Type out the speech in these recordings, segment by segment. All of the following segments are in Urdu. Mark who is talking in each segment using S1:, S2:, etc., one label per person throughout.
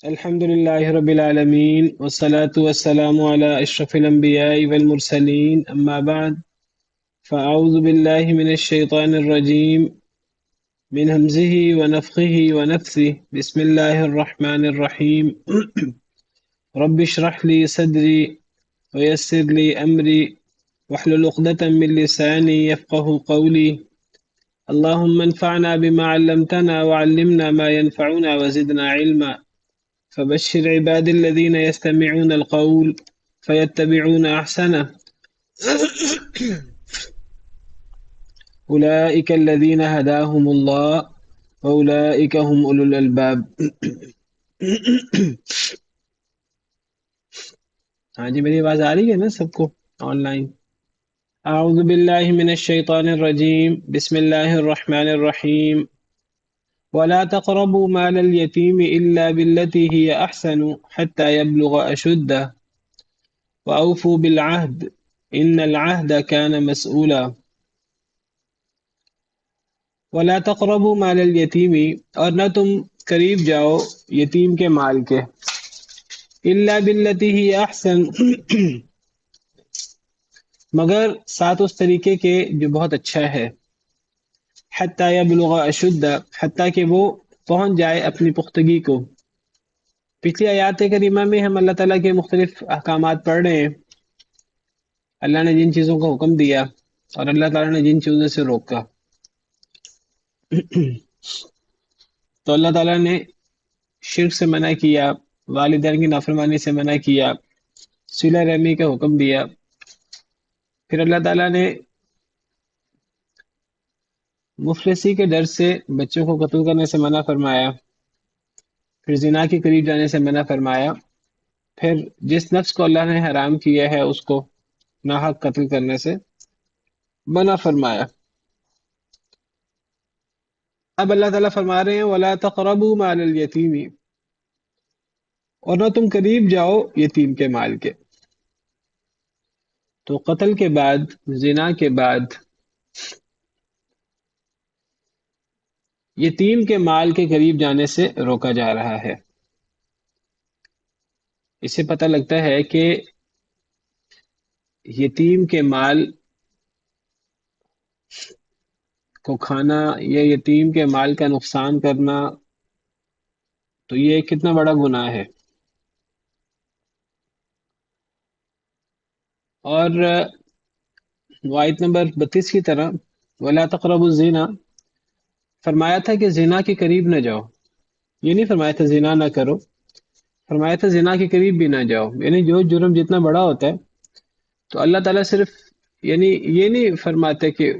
S1: الحمد لله رب العالمين والصلاة والسلام على أشرف الأنبياء والمرسلين أما بعد فأعوذ بالله من الشيطان الرجيم من همزه ونفخه ونفثه بسم الله الرحمن الرحيم رب اشرح لي صدري ويسر لي أمري واحلل عقدة من لساني يفقه قولي اللهم انفعنا بما علمتنا وعلمنا ما ينفعنا وزدنا علما فبشر عبادي الذين يستمعون القول فيتبعون أحسنه أولئك الذين هداهم الله وأولئك هم أولو الألباب. ہاں جی میری آواز آ رہی ہے نا سب کو آن لائن؟ اعوذ باللہ من الشیطان الرجیم بسم اللہ الرحمن الرحیم ولا تقربوا مال اليتيم إلا بالتي هي أحسن حتى يبلغ أشده وأوفوا بالعهد إن العهد كان مسؤولا. ولا تقربوا مال الیتیم، اور نہ تم قریب جاؤ یتیم کے مال کے، الا باللتی ہی احسن، مگر ساتھ اس طریقے کے جو بہت اچھا ہے، حتی یبلغ اشد، حتیٰ کہ وہ پہنچ جائے اپنی پختگی کو. پچھلی آیات کریمہ میں ہم اللہ تعالیٰ کے مختلف احکامات پڑھ رہے ہیں. اللہ نے جن چیزوں کا حکم دیا اور اللہ تعالیٰ نے جن چیزوں سے روکا. تو اللہ تعالیٰ نے شرک سے منع کیا، والدین کی نافرمانی سے منع کیا، صلہ رحمی کا حکم دیا. پھر اللہ تعالیٰ نے مفلسی کے ڈر سے بچوں کو قتل کرنے سے منع فرمایا، پھر زنا کے قریب جانے سے منع فرمایا، پھر جس نفس کو اللہ نے حرام کیا ہے اس کو ناحق قتل کرنے سے منع فرمایا. اب اللہ تعالیٰ فرما رہے ہیں وَلَا تَقْرَبُوا مَالَ الْيَتِيمِ، اور نہ تم قریب جاؤ یتیم کے مال کے. تو قتل کے بعد، زنا کے بعد یتیم کے مال کے قریب جانے سے روکا جا رہا ہے. اس سے پتہ لگتا ہے کہ یتیم کے مال کو کھانا یا یتیم کے مال کا نقصان کرنا تو یہ کتنا بڑا گناہ ہے. اور وہ آیت نمبر 32 کی طرح وَلَا تَقْرَبُوا الزِّنَا، فرمایا تھا کہ زنا کے قریب نہ جاؤ. یہ نہیں فرمایا تھا زنا نہ کرو، فرمایا تھا زنا کے قریب بھی نہ جاؤ. یعنی جو جرم جتنا بڑا ہوتا ہے تو اللہ تعالیٰ صرف یعنی یہ نہیں فرماتے کہ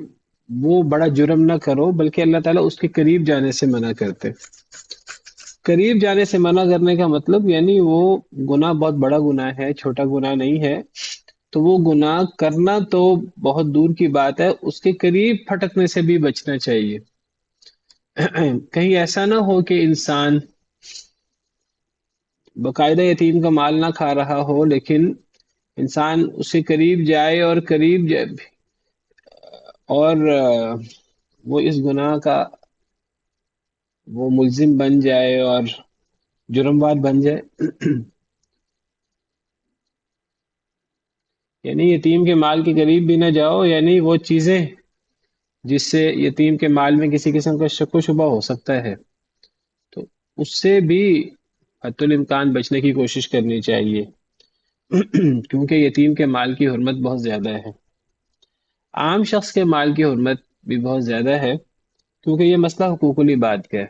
S1: وہ بڑا جرم نہ کرو، بلکہ اللہ تعالیٰ اس کے قریب جانے سے منع کرتے. قریب جانے سے منع کرنے کا مطلب یعنی وہ گناہ بہت بڑا گناہ ہے، چھوٹا گناہ نہیں ہے. تو وہ گناہ کرنا تو بہت دور کی بات ہے، اس کے قریب پھٹکنے سے بھی بچنا چاہیے. کہیں ایسا نہ ہو کہ انسان باقاعدہ یتیم کا مال نہ کھا رہا ہو لیکن انسان اس کے قریب جائے اور قریب جائے اور وہ اس گناہ کا وہ ملزم بن جائے اور جرموار بن جائے. یعنی یتیم کے مال کے قریب بھی نہ جاؤ، یعنی وہ چیزیں جس سے یتیم کے مال میں کسی قسم کا شک و شبہ ہو سکتا ہے تو اس سے بھی حتی الامکان بچنے کی کوشش کرنی چاہیے. کیونکہ یتیم کے مال کی حرمت بہت زیادہ ہے. عام شخص کے مال کی حرمت بھی بہت زیادہ ہے کیونکہ یہ مسئلہ حقوق العباد کا ہے.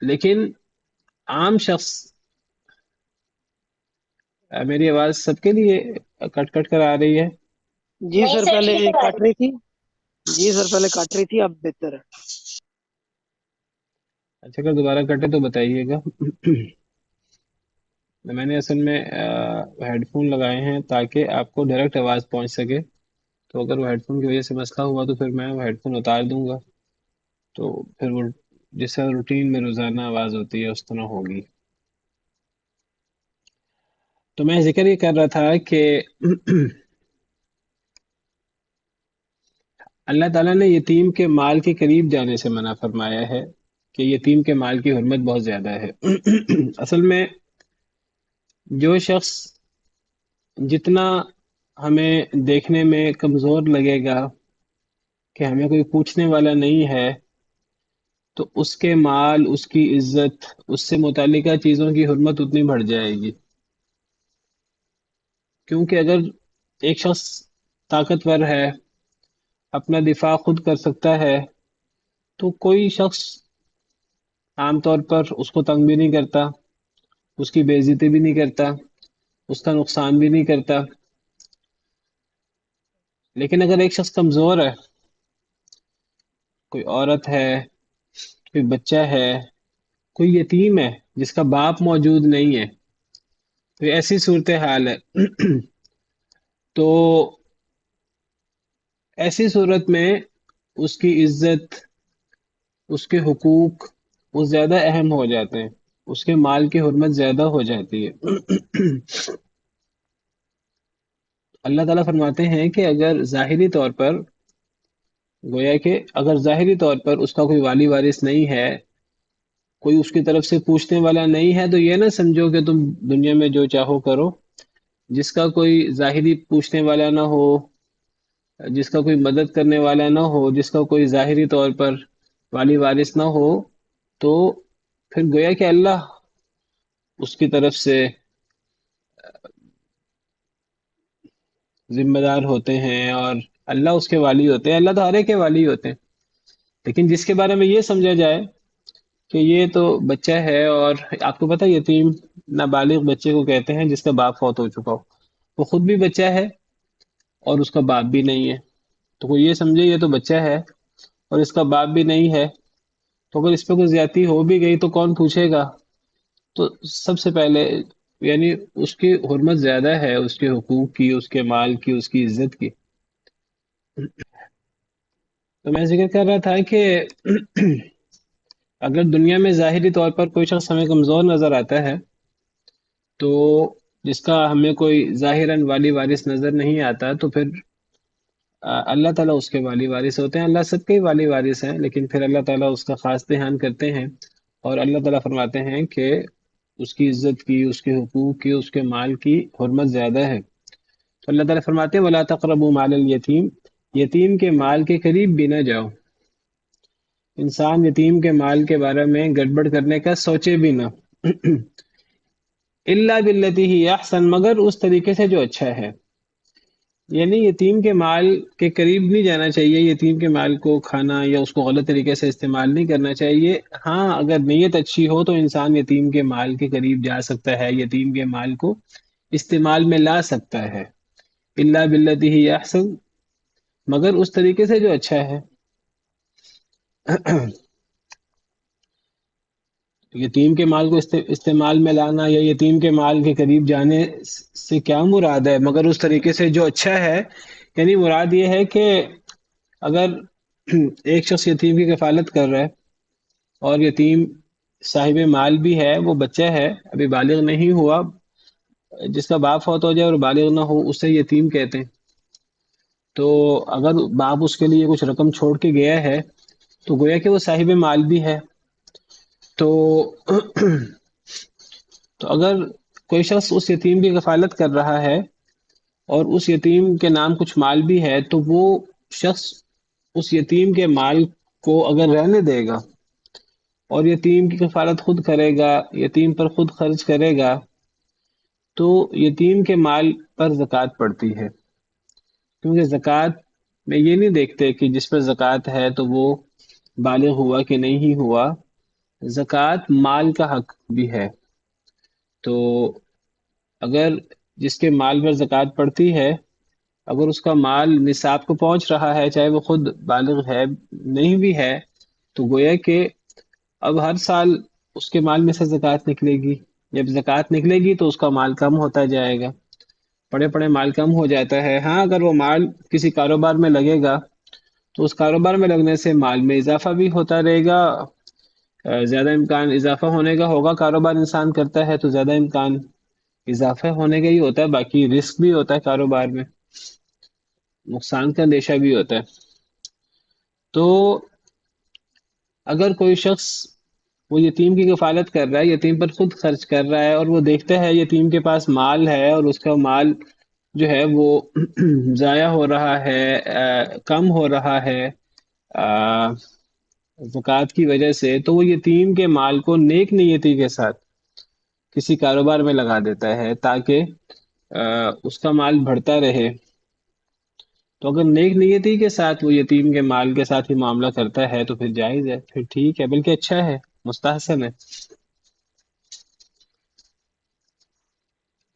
S1: لیکن عام شخص، میری آواز سب کے لیے کٹ کٹ کر آ رہی ہے؟
S2: جی سر پہلے کٹ رہی تھی. جی سر پہلے کٹ رہی تھی، اب بہتر ہے.
S1: اچھا اگر دوبارہ کٹے تو بتائیے گا. میں نے اصل میں ہیڈ فون لگائے ہیں تاکہ آپ کو ڈائریکٹ آواز پہنچ سکے. تو اگر وہ ہیڈ فون کی وجہ سے مسئلہ ہوا تو پھر میں وہ ہیڈ فون اتار دوں گا، تو پھر وہ جس طرح روٹین میں روزانہ آواز ہوتی ہے اس طرح ہوگی. تو میں ذکر یہ کر رہا تھا کہ اللہ تعالیٰ نے یتیم کے مال کے قریب جانے سے منع فرمایا ہے کہ یتیم کے مال کی حرمت بہت زیادہ ہے۔ اصل میں جو شخص جتنا ہمیں دیکھنے میں کمزور لگے گا کہ ہمیں کوئی پوچھنے والا نہیں ہے، تو اس کے مال، اس کی عزت، اس سے متعلقہ چیزوں کی حرمت اتنی بڑھ جائے گی۔ کیونکہ اگر ایک شخص طاقتور ہے، اپنا دفاع خود کر سکتا ہے، تو کوئی شخص عام طور پر اس کو تنگ بھی نہیں کرتا، اس کی بے عزتی بھی نہیں کرتا، اس کا نقصان بھی نہیں کرتا۔ لیکن اگر ایک شخص کمزور ہے، کوئی عورت ہے، کوئی بچہ ہے، کوئی یتیم ہے جس کا باپ موجود نہیں ہے، تو ایسی صورتحال ہے تو ایسی صورت میں اس کی عزت، اس کے حقوق وہ زیادہ اہم ہو جاتے ہیں، اس کے مال کی حرمت زیادہ ہو جاتی ہے۔ اللہ تعالیٰ فرماتے ہیں کہ اگر ظاہری طور پر، گویا کہ اگر ظاہری طور پر اس کا کوئی والی وارث نہیں ہے، کوئی اس کی طرف سے پوچھنے والا نہیں ہے، تو یہ نہ سمجھو کہ تم دنیا میں جو چاہو کرو۔ جس کا کوئی ظاہری پوچھنے والا نہ ہو، جس کا کوئی مدد کرنے والا نہ ہو، جس کا کوئی ظاہری طور پر والی وارث نہ ہو، تو پھر گویا کہ اللہ اس کی طرف سے ذمہ دار ہوتے ہیں، اور اللہ اس کے والی ہوتے ہیں۔ اللہ تو ہر ایک کے والی ہوتے ہیں، لیکن جس کے بارے میں یہ سمجھا جائے کہ یہ تو بچہ ہے، اور آپ کو پتہ ہے یتیم نابالغ بچے کو کہتے ہیں جس کا باپ فوت ہو چکا ہو، وہ خود بھی بچہ ہے اور اس کا باپ بھی نہیں ہے۔ تو کوئی یہ سمجھے یہ تو بچہ ہے اور اس کا باپ بھی نہیں ہے، تو اگر اس پہ کوئی زیادتی ہو بھی گئی تو کون پوچھے گا؟ تو سب سے پہلے یعنی اس کی حرمت زیادہ ہے، اس کے حقوق کی، اس کے مال کی، اس کی عزت کی۔ تو میں ذکر کر رہا تھا کہ اگر دنیا میں ظاہری طور پر کوئی شخص ہمیں کمزور نظر آتا ہے، تو جس کا ہمیں کوئی ظاہراً والی وارث نظر نہیں آتا، تو پھر اللہ تعالیٰ اس کے والی وارث ہوتے ہیں۔ اللہ سب کے ہی والی وارث ہیں، لیکن پھر اللہ تعالیٰ اس کا خاص دھیان کرتے ہیں، اور اللہ تعالیٰ فرماتے ہیں کہ اس کی عزت کی، اس کے حقوق کی، اس کے مال کی حرمت زیادہ ہے۔ تو اللہ تعالیٰ فرماتے ہیں وَلَا تَقْرَبُوا مَالَ الْيَتِيمِ، یتیم کے مال کے قریب بھی نہ جاؤ۔ انسان یتیم کے مال کے بارے میں گڑبڑ کرنے کا سوچے بھی نہ۔ الا باللتی ہی احسن، مگر اس طریقے سے جو اچھا ہے۔ یعنی یتیم کے مال کے قریب نہیں جانا چاہیے، یتیم کے مال کو کھانا یا اس کو غلط طریقے سے استعمال نہیں کرنا چاہیے۔ ہاں اگر نیت اچھی ہو تو انسان یتیم کے مال کے قریب جا سکتا ہے، یتیم کے مال کو استعمال میں لا سکتا ہے۔ الا باللتی ہی احسن، مگر اس طریقے سے جو اچھا ہے۔ یتیم کے مال کو استعمال میں لانا یا یتیم کے مال کے قریب جانے سے کیا مراد ہے؟ مگر اس طریقے سے جو اچھا ہے، یعنی مراد یہ ہے کہ اگر ایک شخص یتیم کی کفالت کر رہا ہے اور یتیم صاحب مال بھی ہے، وہ بچہ ہے، ابھی بالغ نہیں ہوا، جس کا باپ فوت ہو جائے اور بالغ نہ ہو اسے یتیم کہتے ہیں۔ تو اگر باپ اس کے لیے کچھ رقم چھوڑ کے گیا ہے تو گویا کہ وہ صاحب مال بھی ہے۔ تو تو اگر کوئی شخص اس یتیم کی کفالت کر رہا ہے اور اس یتیم کے نام کچھ مال بھی ہے، تو وہ شخص اس یتیم کے مال کو اگر رہنے دے گا اور یتیم کی کفالت خود کرے گا، یتیم پر خود خرچ کرے گا، تو یتیم کے مال پر زکوٰۃ پڑتی ہے۔ کیونکہ زکوٰۃ میں یہ نہیں دیکھتے کہ جس پر زکوٰۃ ہے تو وہ بالغ ہوا کہ نہیں ہوا، زکوٰۃ مال کا حق بھی ہے۔ تو اگر جس کے مال پر زکوٰۃ پڑتی ہے، اگر اس کا مال نصاب کو پہنچ رہا ہے، چاہے وہ خود بالغ ہے نہیں بھی ہے، تو گویا کہ اب ہر سال اس کے مال میں سے زکوٰۃ نکلے گی۔ جب زکوٰۃ نکلے گی تو اس کا مال کم ہوتا جائے گا، پڑے پڑے مال کم ہو جاتا ہے۔ ہاں اگر وہ مال کسی کاروبار میں لگے گا تو اس کاروبار میں لگنے سے مال میں اضافہ بھی ہوتا رہے گا، زیادہ امکان اضافہ ہونے کا ہوگا۔ کاروبار انسان کرتا ہے تو زیادہ امکان اضافہ ہونے کا ہی ہوتا ہے، باقی رسک بھی ہوتا ہے، کاروبار میں نقصان کا اندیشہ بھی ہوتا ہے۔ تو اگر کوئی شخص وہ یتیم کی کفالت کر رہا ہے، یتیم پر خود خرچ کر رہا ہے، اور وہ دیکھتا ہے یتیم کے پاس مال ہے اور اس کا مال جو ہے وہ ضائع ہو رہا ہے، کم ہو رہا ہے زکوٰۃ کی وجہ سے، تو وہ یتیم کے مال کو نیک نیتی کے ساتھ کسی کاروبار میں لگا دیتا ہے تاکہ اس کا مال بڑھتا رہے۔ تو اگر نیک نیتی کے ساتھ وہ یتیم کے مال کے ساتھ ہی معاملہ کرتا ہے تو پھر جائز ہے، پھر ٹھیک ہے، بلکہ اچھا ہے، مستحسن ہے۔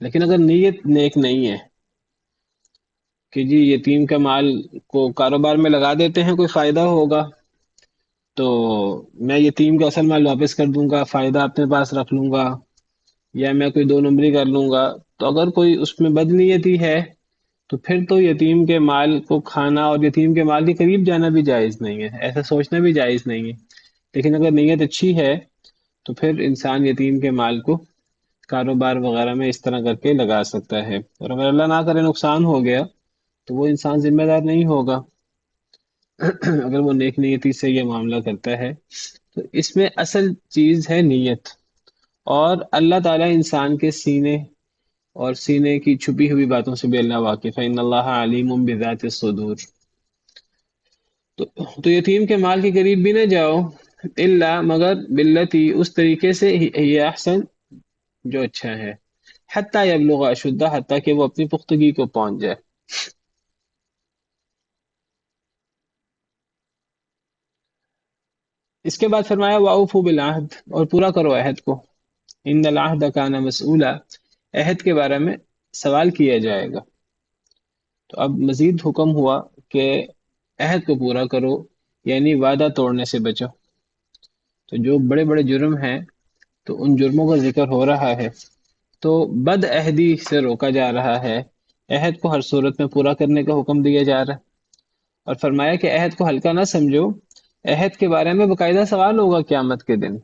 S1: لیکن اگر نیت نیک نہیں ہے کہ جی یتیم کا مال کو کاروبار میں لگا دیتے ہیں، کوئی فائدہ ہوگا تو میں یتیم کا اصل مال واپس کر دوں گا، فائدہ اپنے پاس رکھ لوں گا، یا میں کوئی دو نمبری کر لوں گا، تو اگر کوئی اس میں بد نیتی ہے تو پھر تو یتیم کے مال کو کھانا اور یتیم کے مال کے قریب جانا بھی جائز نہیں ہے، ایسا سوچنا بھی جائز نہیں ہے۔ لیکن اگر نیت اچھی ہے تو پھر انسان یتیم کے مال کو کاروبار وغیرہ میں اس طرح کر کے لگا سکتا ہے، اور اگر اللہ نہ کرے نقصان ہو گیا تو وہ انسان ذمہ دار نہیں ہوگا اگر وہ نیک نیتی سے یہ معاملہ کرتا ہے۔ تو اس میں اصل چیز ہے نیت، اور اللہ تعالیٰ انسان کے سینے اور سینے کی چھپی ہوئی باتوں سے بھی اللہ واقف ہے، ان اللہ علیم بذات الصدور۔ تو تو یتیم کے مال کے قریب بھی نہ جاؤ، الا مگر باللتی اس طریقے سے ہی احسن جو اچھا ہے، حتیٰ یبلغ اشدہ حتیٰ کہ وہ اپنی پختگی کو پہنچ جائے۔ اس کے بعد فرمایا واوفوا بالعہد، اور پورا کرو عہد کو، ان العہد کان مسئولا، عہد کے بارے میں سوال کیا جائے گا۔ تو اب مزید حکم ہوا کہ عہد کو پورا کرو، یعنی وعدہ توڑنے سے بچو۔ تو جو بڑے بڑے جرم ہیں تو ان جرموں کا ذکر ہو رہا ہے، تو بد عہدی سے روکا جا رہا ہے، عہد کو ہر صورت میں پورا کرنے کا حکم دیا جا رہا ہے، اور فرمایا کہ عہد کو ہلکا نہ سمجھو، عہد کے بارے میں باقاعدہ سوال ہوگا قیامت کے دن،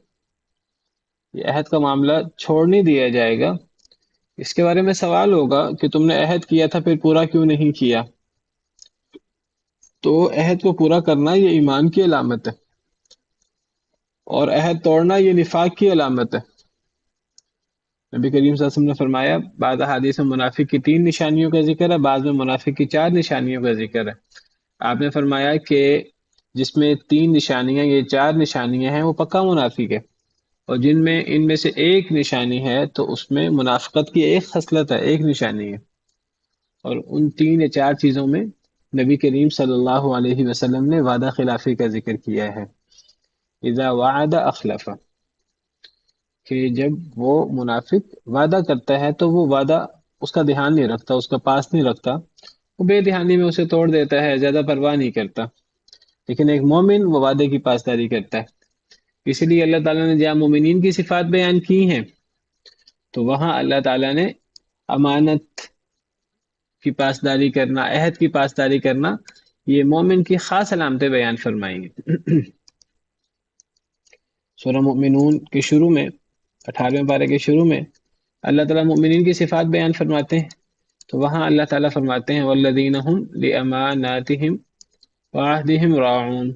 S1: یہ عہد کا معاملہ چھوڑ نہیں دیا جائے گا، اس کے بارے میں سوال ہوگا کہ تم نے عہد کیا تھا پھر پورا کیوں نہیں کیا۔ تو عہد کو پورا کرنا یہ ایمان کی علامت ہے، اور عہد توڑنا یہ نفاق کی علامت ہے۔ نبی کریم صلی اللہ علیہ وسلم نے فرمایا، بعض احادیث میں منافق کی 3 نشانیوں کا ذکر ہے، بعض میں منافق کی 4 نشانیوں کا ذکر ہے۔ آپ نے فرمایا کہ جس میں 3 نشانیاں، یہ 4 نشانیاں ہیں، وہ پکا منافق ہے، اور جن میں ان میں سے ایک نشانی ہے تو اس میں منافقت کی ایک خصلت ہے، ایک نشانی ہے، اور ان 3 یا 4 چیزوں میں نبی کریم صلی اللہ علیہ وسلم نے وعدہ خلافی کا ذکر کیا ہے، اذا وعد اخلف، کہ جب وہ منافق وعدہ کرتا ہے تو وہ وعدہ اس کا دھیان نہیں رکھتا، اس کا پاس نہیں رکھتا، وہ بے دھیانی میں اسے توڑ دیتا ہے، زیادہ پرواہ نہیں کرتا۔ لیکن ایک مومن وہ وعدے کی پاسداری کرتا ہے، اسی لیے اللہ تعالیٰ نے جہاں مومنین کی صفات بیان کی ہیں تو وہاں اللہ تعالیٰ نے امانت کی پاسداری کرنا، عہد کی پاسداری کرنا، یہ مومن کی خاص علامتیں بیان فرمائیں گے۔ سورہ مؤمنون کے شروع میں، 18ویں پارے کے شروع میں اللہ تعالیٰ مومنین کی صفات بیان فرماتے ہیں، تو وہاں اللہ تعالیٰ فرماتے ہیں والذین هم لأماناتهم وعہدهم راعون۔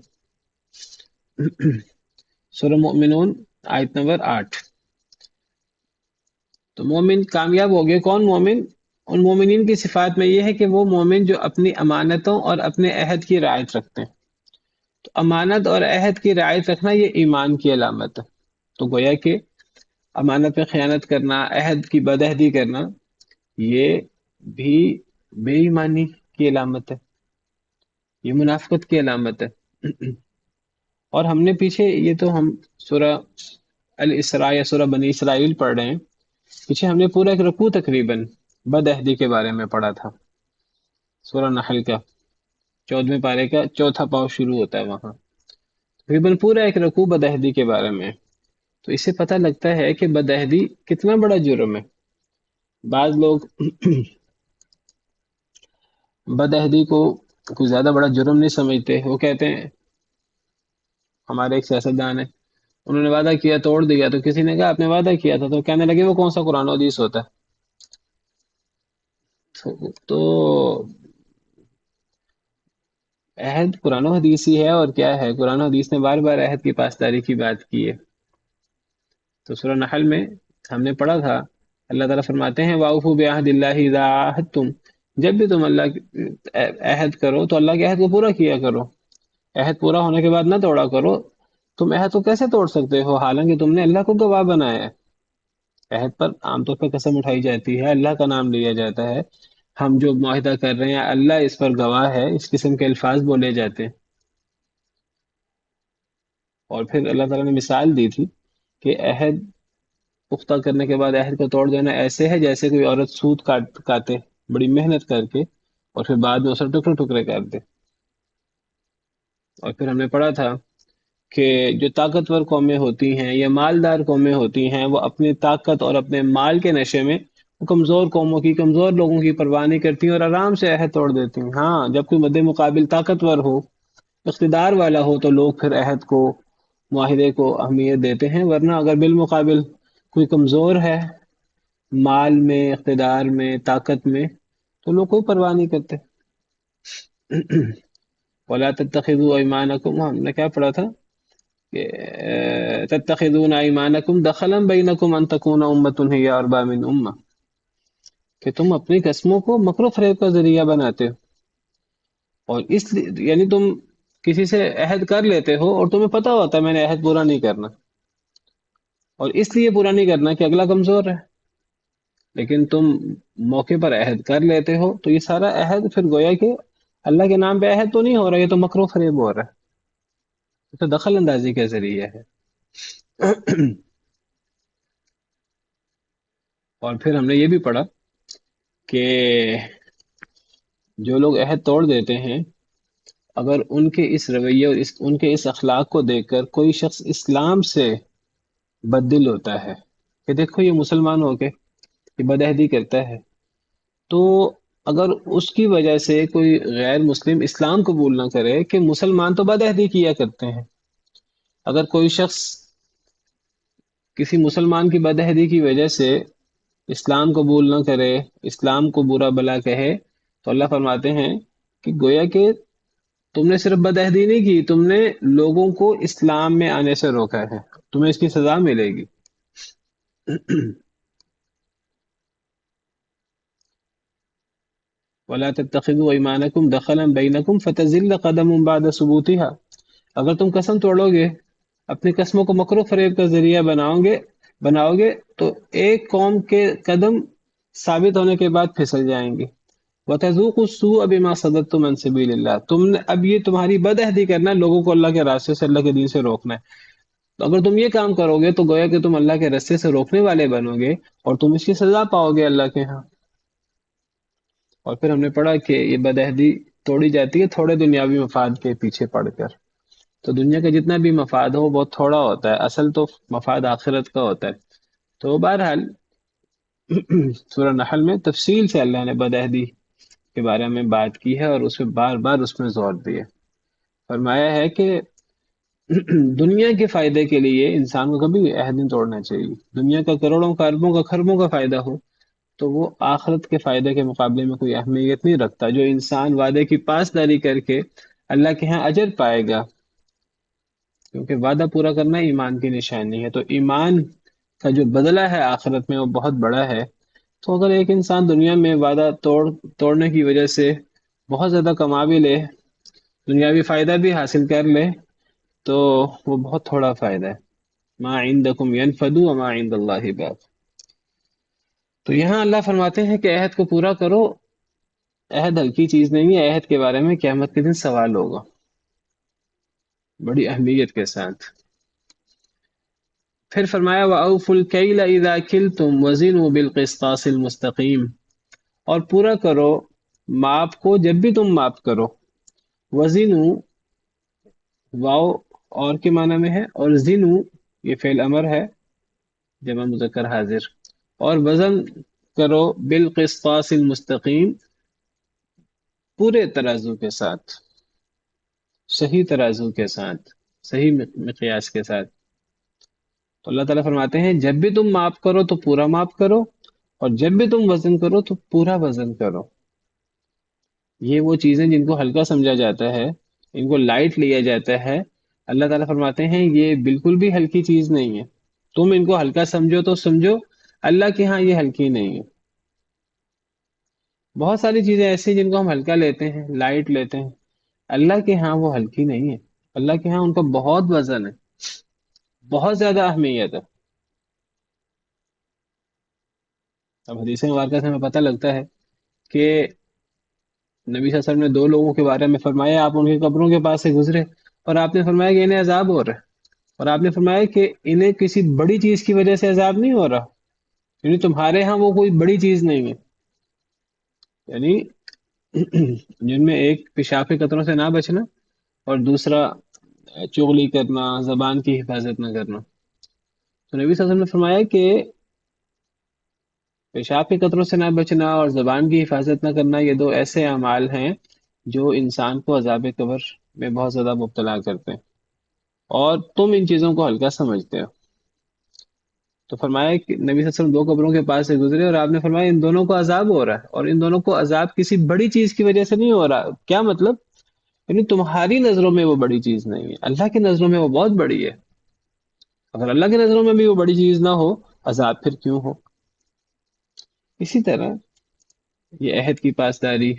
S1: سورہ مؤمنون آیت نمبر 8۔ تو مومن کامیاب ہو گئے، کون مومن؟ ان مومنین کی صفات میں یہ ہے کہ وہ مومن جو اپنی امانتوں اور اپنے عہد کی رعایت رکھتے ہیں۔ تو امانت اور عہد کی رعایت رکھنا یہ ایمان کی علامت ہے، تو گویا کہ امانت میں خیانت کرنا، عہد کی بدعہدی کرنا، یہ بھی بے ایمانی کی علامت ہے، یہ منافقت کی علامت ہے۔ اور ہم نے پیچھے یہ تو ہم سورہ الاسراء یا سورہ بنی اسرائیل پڑھ رہے ہیں، پیچھے ہم نے پورا ایک رکوع تقریباً بد عہدی کے بارے میں پڑھا تھا، سورہ نحل کا 14ویں پارے کا 4تھا پاؤ شروع ہوتا ہے، وہاں تقریباً پورا ایک رکوع بد عہدی کے بارے میں۔ تو اس سے پتہ لگتا ہے کہ بد عہدی کتنا بڑا جرم ہے۔ بعض لوگ بد عہدی کو کوئی زیادہ بڑا جرم نہیں سمجھتے، وہ کہتے ہیں، ہمارے ایک سیاستدان ہے، انہوں نے وعدہ کیا توڑ دیا، تو کسی نے کہا آپ نے وعدہ کیا تھا، تو کہنے لگے وہ کون سا قرآن و حدیث ہوتا ہے؟ تو عہد قرآن و حدیث ہی ہے، اور کیا ہے، قرآن و حدیث نے بار بار عہد کی پاسداری کی بات کی ہے۔ تو سورہ نحل میں ہم نے پڑھا تھا، اللہ تعالیٰ فرماتے ہیں وَأَوْفُوا بِعَهْدِ اللَّهِ إِذَا عَاهَدتُّمْ، جب بھی تم اللہ عہد کرو تو اللہ کے عہد کو پورا کیا کرو، عہد پورا ہونے کے بعد نہ توڑا کرو۔ تم عہد کو کیسے توڑ سکتے ہو حالانکہ تم نے اللہ کو گواہ بنایا ہے؟ عہد پر عام طور پہ قسم اٹھائی جاتی ہے، اللہ کا نام لیا جاتا ہے، ہم جو معاہدہ کر رہے ہیں اللہ اس پر گواہ ہے، اس قسم کے الفاظ بولے جاتے ہیں۔ اور پھر اللہ تعالیٰ نے مثال دی تھی کہ عہد پختہ کرنے کے بعد عہد کو توڑ دینا ایسے ہے جیسے کوئی عورت سوت کاٹے بڑی محنت کر کے، اور پھر بعد میں اسے ٹکڑے ٹکڑے کر دے۔ اور پھر ہم نے پڑھا تھا کہ جو طاقتور قومیں ہوتی ہیں یا مالدار قومیں ہوتی ہیں، وہ اپنی طاقت اور اپنے مال کے نشے میں وہ کمزور قوموں کی، کمزور لوگوں کی پرواہ نہیں کرتی ہیں اور آرام سے عہد توڑ دیتی ہیں۔ ہاں، جب کوئی مد مقابل طاقتور ہو، اقتدار والا ہو، تو لوگ پھر عہد کو، معاہدے کو اہمیت دیتے ہیں، ورنہ اگر بالمقابل کوئی کمزور ہے مال میں، اقتدار میں، طاقت میں، تو لوگ کوئی پرواہ نہیں کرتے۔ وَلَا تَتَّخِذُوا أَيْمَانَكُمْ، ہم نے کیا پڑھا تھا کہ تَتَّخِذُونَ أَيْمَانَكُمْ دَخَلًا بَيْنَكُمْ أَن تَكُونَ أُمَّةٌ هِيَ أَرْبَىٰ مِنْ أُمَّةٍ، کہ تم اپنی قسموں کو مکر و فریب کا ذریعہ بناتے ہو، اور اس لیے یعنی تم کسی سے عہد کر لیتے ہو اور تمہیں پتہ ہوتا ہے میں نے عہد پورا نہیں کرنا، اور اس لیے پورا نہیں کرنا کہ اگلا کمزور ہے، لیکن تم موقع پر عہد کر لیتے ہو، تو یہ سارا عہد پھر گویا کہ اللہ کے نام پہ عہد تو نہیں ہو رہا، یہ تو مکر و فریب ہو رہا ہے، یہ تو دخل اندازی کا ذریعہ ہے۔ اور پھر ہم نے یہ بھی پڑھا کہ جو لوگ عہد توڑ دیتے ہیں، اگر ان کے اس رویے اور ان کے اس اخلاق کو دیکھ کر کوئی شخص اسلام سے بددل ہوتا ہے کہ دیکھو یہ مسلمان ہو کے یہ بدعہدی کرتا ہے، تو اگر اس کی وجہ سے کوئی غیر مسلم اسلام قبول نہ کرے کہ مسلمان تو بدعہدی کیا کرتے ہیں، اگر کوئی شخص کسی مسلمان کی بدعہدی کی وجہ سے اسلام قبول نہ کرے، اسلام کو برا بلا کہے، تو اللہ فرماتے ہیں کہ گویا کہ تم نے صرف بدعہدی نہیں کی، تم نے لوگوں کو اسلام میں آنے سے روکا ہے، تمہیں اس کی سزا ملے گی۔ وَلَا تَتَّخِذُوا أَيْمَانَكُمْ دَخَلًا بَيْنَكُمْ فَتَزِلَّ قَدَمٌ بَعْدَ ثُبُوتِهَا، اگر تم قسم توڑو گے، اپنی قسموں کو مکر و فریب کا ذریعہ بناؤ گے تو ایک قوم کے قدم ثابت ہونے کے بعد پھسل جائیں گے۔ وَتَذُوقُوا السُّوءَ بِمَا صَدَدتُّمْ عَنْ سَبِيلِ اللَّهِ، تم نے اب یہ تمہاری بدعہدی کرنا ہے، لوگوں کو اللہ کے راستے سے، اللہ کے دین سے روکنا ہے، تو اگر تم یہ کام کرو گے تو گویا کہ تم اللہ کے راستے سے روکنے والے بنو گے اور تم اس کی سزا پاؤ گے اللہ کے ہاں۔ اور پھر ہم نے پڑھا کہ یہ بدعہدی توڑی جاتی ہے تھوڑے دنیاوی مفاد کے پیچھے پڑ کر، تو دنیا کا جتنا بھی مفاد ہو وہ بہت تھوڑا ہوتا ہے، اصل تو مفاد آخرت کا ہوتا ہے۔ تو بہرحال سورہ نحل میں تفصیل سے اللہ نے بدعہدی کے بارے میں بات کی ہے اور اس میں بار بار اس میں زور دیا، فرمایا ہے کہ دنیا کے فائدے کے لیے انسان کو کبھی عہد نہیں توڑنا چاہیے، دنیا کا کروڑوں کا، اربوں کا، خربوں کا فائدہ ہو تو وہ آخرت کے فائدے کے مقابلے میں کوئی اہمیت نہیں رکھتا۔ جو انسان وعدے کی پاسداری کر کے اللہ کے ہاں اجر پائے گا، کیونکہ وعدہ پورا کرنا ایمان کی نشانی ہے، تو ایمان کا جو بدلہ ہے آخرت میں وہ بہت بڑا ہے۔ تو اگر ایک انسان دنیا میں وعدہ توڑنے کی وجہ سے بہت زیادہ کما بھی لے، دنیاوی فائدہ بھی حاصل کر لے، تو وہ بہت تھوڑا فائدہ ہے۔ ما عندکم ینفد وما عند اللہ باق۔ تو یہاں اللہ فرماتے ہیں کہ عہد کو پورا کرو، عہد ہلکی چیز نہیں ہے، عہد کے بارے میں قیامت کے دن سوال ہوگا بڑی اہمیت کے ساتھ۔ پھر فرمایا وَأَوْفُوا الْكَيْلَ إِذَا كِلْتُمْ وَزِنُوا بِالْقِسْطَاسِ الْمُسْتَقِيمِ، اور پورا کرو ماپ کو جب بھی تم ماپ کرو، وزنو واو اور کے معنی میں ہے، اور زنو یہ فعل امر ہے جمع مذکر حاضر، اور وزن کرو بالقسطاس المستقیم، پورے ترازو کے ساتھ، صحیح ترازو کے ساتھ، صحیح مقیاس کے ساتھ۔ تو اللہ تعالیٰ فرماتے ہیں جب بھی تم ماپ کرو تو پورا ماپ کرو، اور جب بھی تم وزن کرو تو پورا وزن کرو۔ یہ وہ چیزیں جن کو ہلکا سمجھا جاتا ہے ان کو لائٹ لیا جاتا ہے، اللہ تعالیٰ فرماتے ہیں یہ بالکل بھی ہلکی چیز نہیں ہے، تم ان کو ہلکا سمجھو تو سمجھو، اللہ کے ہاں یہ ہلکی نہیں ہے۔ بہت ساری چیزیں ایسی ہیں جن کو ہم ہلکا لیتے ہیں، لائٹ لیتے ہیں، اللہ کے ہاں وہ ہلکی نہیں ہے، اللہ کے ہاں ان کا بہت وزن ہے، بہت زیادہ اہمیت ہے۔ اب حدیث مبارکہ سے ہمیں پتہ لگتا ہے کہ نبی صلی اللہ علیہ وسلم نے دو لوگوں کے بارے میں فرمایا، آپ ان کی قبروں کے پاس سے گزرے اور آپ نے فرمایا کہ انہیں عذاب ہو رہا ہے، اور آپ نے فرمایا کہ انہیں کسی بڑی چیز کی وجہ سے عذاب نہیں ہو رہا، یعنی تمہارے ہاں وہ کوئی بڑی چیز نہیں ہے، یعنی جن میں ایک پیشاب کے قطروں سے نہ بچنا، اور دوسرا چغلی کرنا، زبان کی حفاظت نہ کرنا۔ تو نبی صلی اللہ علیہ وسلم نے فرمایا کہ پیشاب کے قطروں سے نہ بچنا اور زبان کی حفاظت نہ کرنا، یہ دو ایسے اعمال ہیں جو انسان کو عذاب قبر میں بہت زیادہ مبتلا کرتے ہیں، اور تم ان چیزوں کو ہلکا سمجھتے ہو۔ تو فرمایا کہ نبی صلی اللہ علیہ وسلم دو قبروں کے پاس سے گزرے اور آپ نے فرمایا ان دونوں کو عذاب ہو رہا ہے، اور ان دونوں کو عذاب کسی بڑی چیز کی وجہ سے نہیں ہو رہا۔ کیا مطلب؟ یعنی تمہاری نظروں میں وہ بڑی چیز نہیں ہے، اللہ کی نظروں میں وہ بہت بڑی ہے۔ اگر اللہ کی نظروں میں بھی وہ بڑی چیز نہ ہو، عذاب پھر کیوں ہو؟ اسی طرح یہ عہد کی پاسداری،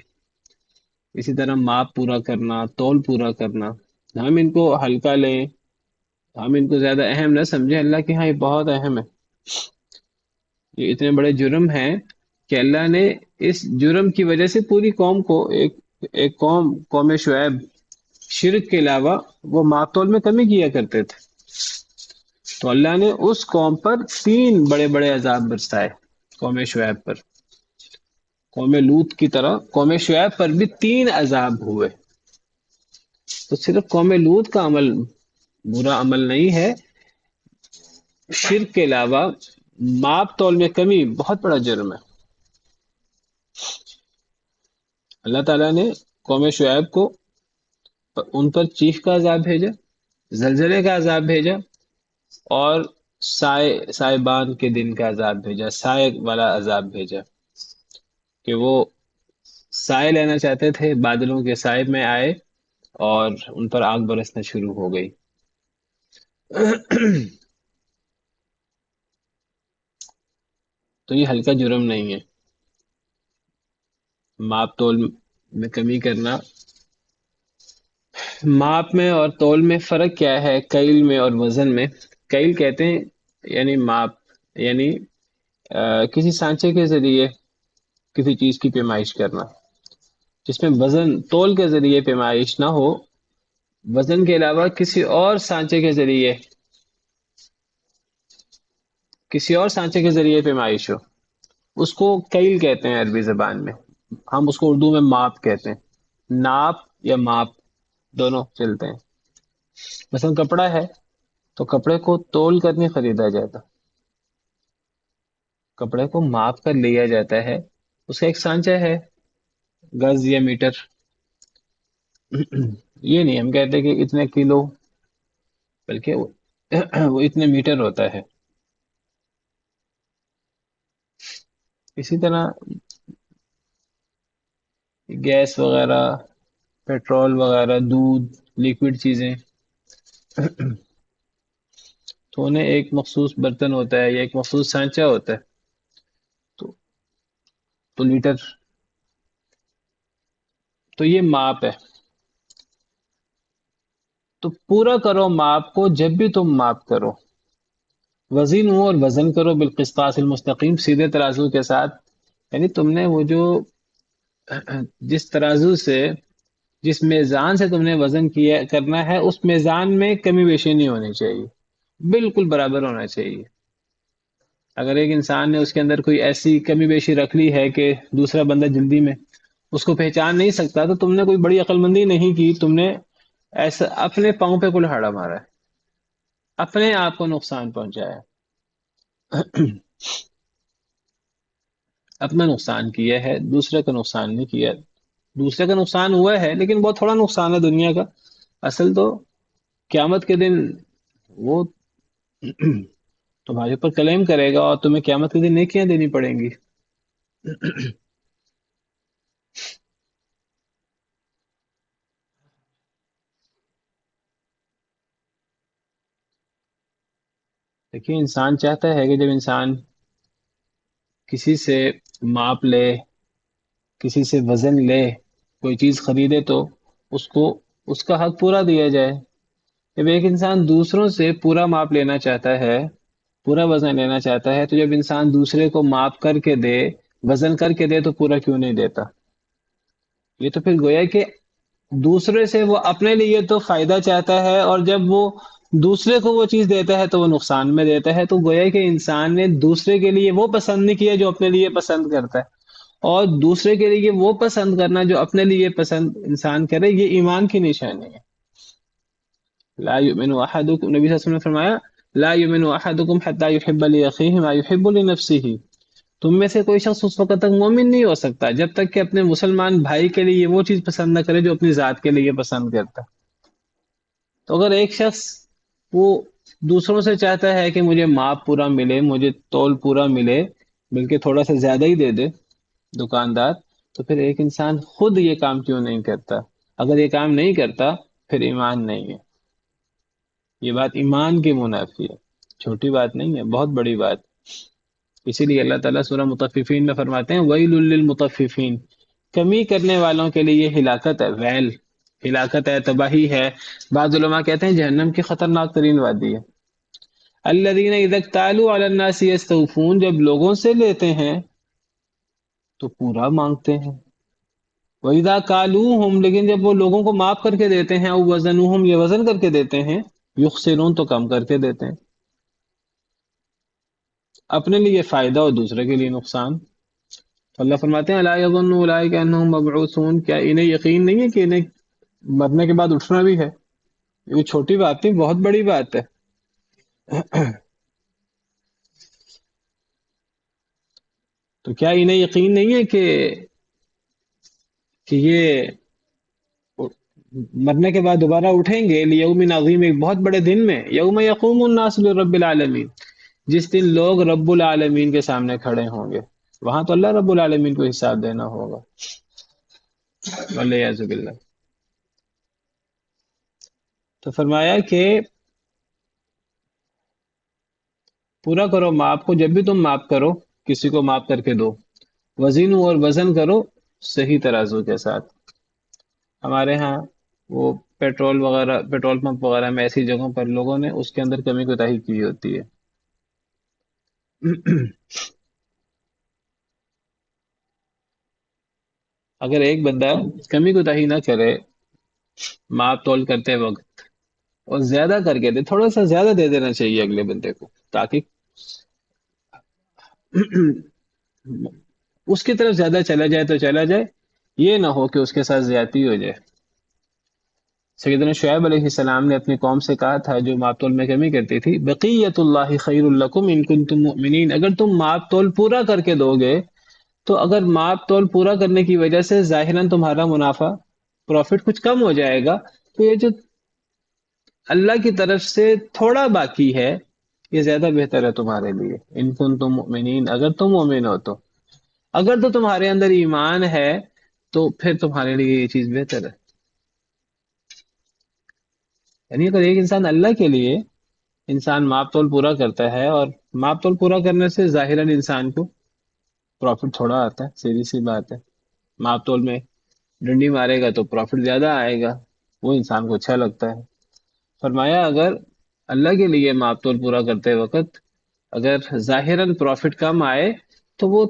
S1: اسی طرح ماپ پورا کرنا، تول پورا کرنا، ہم ان کو ہلکا لیں، ہم ان کو زیادہ اہم نہ سمجھیں، اللہ کے ہاں یہ بہت اہم ہے۔ یہ اتنے بڑے جرم ہیں کہ اللہ نے اس جرم کی وجہ سے پوری قوم کو، ایک قوم شعیب، شرک کے علاوہ وہ ماپ تول میں کمی کیا کرتے تھے، تو اللہ نے اس قوم پر تین بڑے بڑے عذاب برسائے، قوم شعیب پر، قوم لوط کی طرح قوم شعیب پر بھی تین عذاب ہوئے۔ تو صرف قوم لوط کا عمل برا عمل نہیں ہے، شرک کے علاوہ ماپ تول میں کمی بہت بڑا جرم ہے۔ اللہ تعالیٰ نے قوم شعیب کو، ان پر چیخ کا عذاب بھیجا، زلزلے کا عذاب بھیجا، اور سائبان کے دن کا عذاب بھیجا، سائے والا عذاب بھیجا، کہ وہ سائے لینا چاہتے تھے، بادلوں کے سائے میں آئے اور ان پر آگ برسنا شروع ہو گئی۔ تو یہ ہلکا جرم نہیں ہے، ماپ تول میں کمی کرنا۔ ماپ میں اور تول میں فرق کیا ہے؟ کیل میں اور وزن میں۔ کیل کہتے ہیں یعنی ماپ، یعنی کسی سانچے کے ذریعے کسی چیز کی پیمائش کرنا، جس میں وزن تول کے ذریعے پیمائش نہ ہو، وزن کے علاوہ کسی اور سانچے کے ذریعے پیمائش ہو، اس کو کیل کہتے ہیں عربی زبان میں، ہم اس کو اردو میں ماپ کہتے ہیں۔ ناپ یا ماپ دونوں چلتے ہیں۔ مثلا کپڑا ہے تو کپڑے کو تول کر نہیں خریدا جاتا، کپڑے کو ماپ کر لیا جاتا ہے، اس کا ایک سانچہ ہے، گز یا میٹر۔ یہ نہیں ہم کہتے کہ اتنے کلو، بلکہ وہ اتنے میٹر ہوتا ہے۔ اسی طرح گیس وغیرہ، پیٹرول وغیرہ، دودھ، لیکوڈ چیزیں، تو انہیں ایک مخصوص برتن ہوتا ہے یا ایک مخصوص سانچہ ہوتا ہے، تو لیٹر، تو یہ ماپ ہے۔ تو پورا کرو ماپ کو، جب بھی تم ماپ کرو، وزن ہو اور وزن کرو بالقسطاس المستقیم، سیدھے ترازو کے ساتھ، یعنی تم نے وہ جو جس ترازو سے، جس میزان سے تم نے وزن کیا کرنا ہے، اس میزان میں کمی بیشی نہیں ہونی چاہیے، بالکل برابر ہونا چاہیے۔ اگر ایک انسان نے اس کے اندر کوئی ایسی کمی بیشی رکھ لی ہے کہ دوسرا بندہ جلدی میں اس کو پہچان نہیں سکتا، تو تم نے کوئی بڑی عقل مندی نہیں کی، تم نے ایسا اپنے پاؤں پہ کلہاڑا مارا ہے، اپنے آپ کو نقصان پہنچایا، اپنا نقصان کیا ہے، دوسرے کا نقصان نہیں کیا۔ دوسرے کا نقصان ہوا ہے لیکن بہت تھوڑا نقصان ہے دنیا کا، اصل تو قیامت کے دن وہ تمہارے اوپر کلیم کرے گا، اور تمہیں قیامت کے دن نیکیاں دینی پڑیں گی۔ دیکھیے انسان چاہتا ہے کہ جب انسان کسی سے ماپ لے، کسی سے وزن لے، کوئی چیز خریدے تو اس کو اس کا حق پورا دیا جائے۔ جب ایک انسان دوسروں سے پورا ماپ لینا چاہتا ہے، پورا وزن لینا چاہتا ہے، تو جب انسان دوسرے کو ماپ کر کے دے، وزن کر کے دے، تو پورا کیوں نہیں دیتا؟ یہ تو پھر گویا کہ دوسرے سے وہ اپنے لیے تو فائدہ چاہتا ہے، اور جب وہ دوسرے کو وہ چیز دیتا ہے تو وہ نقصان میں دیتا ہے۔ تو گویا کہ انسان نے دوسرے کے لیے وہ پسند نہیں کیا جو اپنے لیے پسند کرتا ہے، اور دوسرے کے لیے وہ پسند کرنا جو اپنے لیے پسند انسان کرے، یہ ایمان کی نشانی ہے۔ لا یؤمن احدکم، نبی صلی اللہ علیہ وسلم نے فرمایا لا یؤمن احدکم حتی یحب لاخیہ ما یحب لنفسہ، تم میں سے کوئی شخص اس وقت تک مومن نہیں ہو سکتا جب تک کہ اپنے مسلمان بھائی کے لیے وہ چیز پسند نہ کرے جو اپنی ذات کے لیے پسند کرتا۔ تو اگر ایک شخص وہ دوسروں سے چاہتا ہے کہ مجھے ماپ پورا ملے، مجھے تول پورا ملے، بلکہ تھوڑا سا زیادہ ہی دے دے دکاندار، تو پھر ایک انسان خود یہ کام کیوں نہیں کرتا؟ اگر یہ کام نہیں کرتا پھر ایمان نہیں ہے۔ یہ بات ایمان کے منافی ہے، چھوٹی بات نہیں ہے، بہت بڑی بات۔ اسی لیے اللہ تعالیٰ سورہ مطففین میں فرماتے ہیں ویل للمطففین، کمی کرنے والوں کے لیے یہ ہلاکت ہے، ویل ہلاکت ہے، تباہی ہے۔ بعض علماء کہتے ہیں جہنم کی خطرناک ترین وادی ہے۔ الذین اذا اکتالوا علی الناس یستوفون، جب لوگوں سے لیتے ہیں تو پورا مانگتے ہیں۔ وَإِذَا كَالُوهُمْ، لیکن جب وہ لوگوں کو معاف کر کے دیتے ہیں، او وزنوہم، یہ وزن کر کے دیتے ہیں، یخسرون، تو کم کر کے دیتے ہیں، اپنے لیے فائدہ اور دوسرے کے لیے نقصان۔ تو اللہ فرماتے ہیں الا یظن اولئک انہم مبعوثون، کیا انہیں یقین نہیں ہے کہ انہیں مرنے کے بعد اٹھنا بھی ہے؟ یہ چھوٹی بات نہیں، بہت بڑی بات ہے۔ تو کیا انہیں یقین نہیں ہے کہ یہ مرنے کے بعد دوبارہ اٹھیں گے؟ لیوم عظیم، ایک بہت بڑے دن میں، یوم یقوم الناس لرب العالمین، جس دن لوگ رب العالمین کے سامنے کھڑے ہوں گے، وہاں تو اللہ رب العالمین کو حساب دینا ہوگا، والعیاذ باللہ۔ تو فرمایا کہ پورا کرو معاف کو، جب بھی تم معاف کرو کسی کو معاف کر کے دو، وزینو، اور وزن کرو صحیح ترازو کے ساتھ۔ ہمارے ہاں وہ پیٹرول وغیرہ، پیٹرول پمپ وغیرہ میں ایسی جگہوں پر لوگوں نے اس کے اندر کمی کوتاہی کی ہوتی ہے۔ اگر ایک بندہ کمی کوتاہی نہ کرے ماپ تول کرتے وقت، اور زیادہ کر کے دے، تھوڑا سا زیادہ دے دینا چاہیے اگلے بندے کو، تاکہ اس کی طرف زیادہ چلا جائے تو چلا جائے، یہ نہ ہو کہ اس کے ساتھ زیادتی ہو جائے۔ سیدنا شعیب علیہ السلام نے اپنی قوم سے کہا تھا جو ماپ تول میں کمی کرتی تھی، بقیت اللہ خیر لکم ان کنتم مؤمنین، اگر تم ماپ تول پورا کر کے دو گے، تو اگر ماپ تول پورا کرنے کی وجہ سے ظاہراً تمہارا منافع، پروفٹ کچھ کم ہو جائے گا، تو یہ جو اللہ کی طرف سے تھوڑا باقی ہے یہ زیادہ بہتر ہے تمہارے لیے، ان کنتم مؤمنین، اگر تم مومن ہو تو، اگر تو تمہارے اندر ایمان ہے تو پھر تمہارے لیے یہ چیز بہتر ہے۔ یعنی اگر ایک انسان اللہ کے لیے انسان ماپ تول پورا کرتا ہے، اور ماپ تول پورا کرنے سے ظاہراً انسان کو پروفٹ تھوڑا آتا ہے، سیدھی سی بات ہے، ماپ تول میں ڈنڈی مارے گا تو پروفٹ زیادہ آئے گا، وہ انسان کو اچھا لگتا ہے۔ فرمایا اگر اللہ کے لیے ماپ تول پورا کرتے وقت اگر ظاہراً پروفٹ کم آئے، تو وہ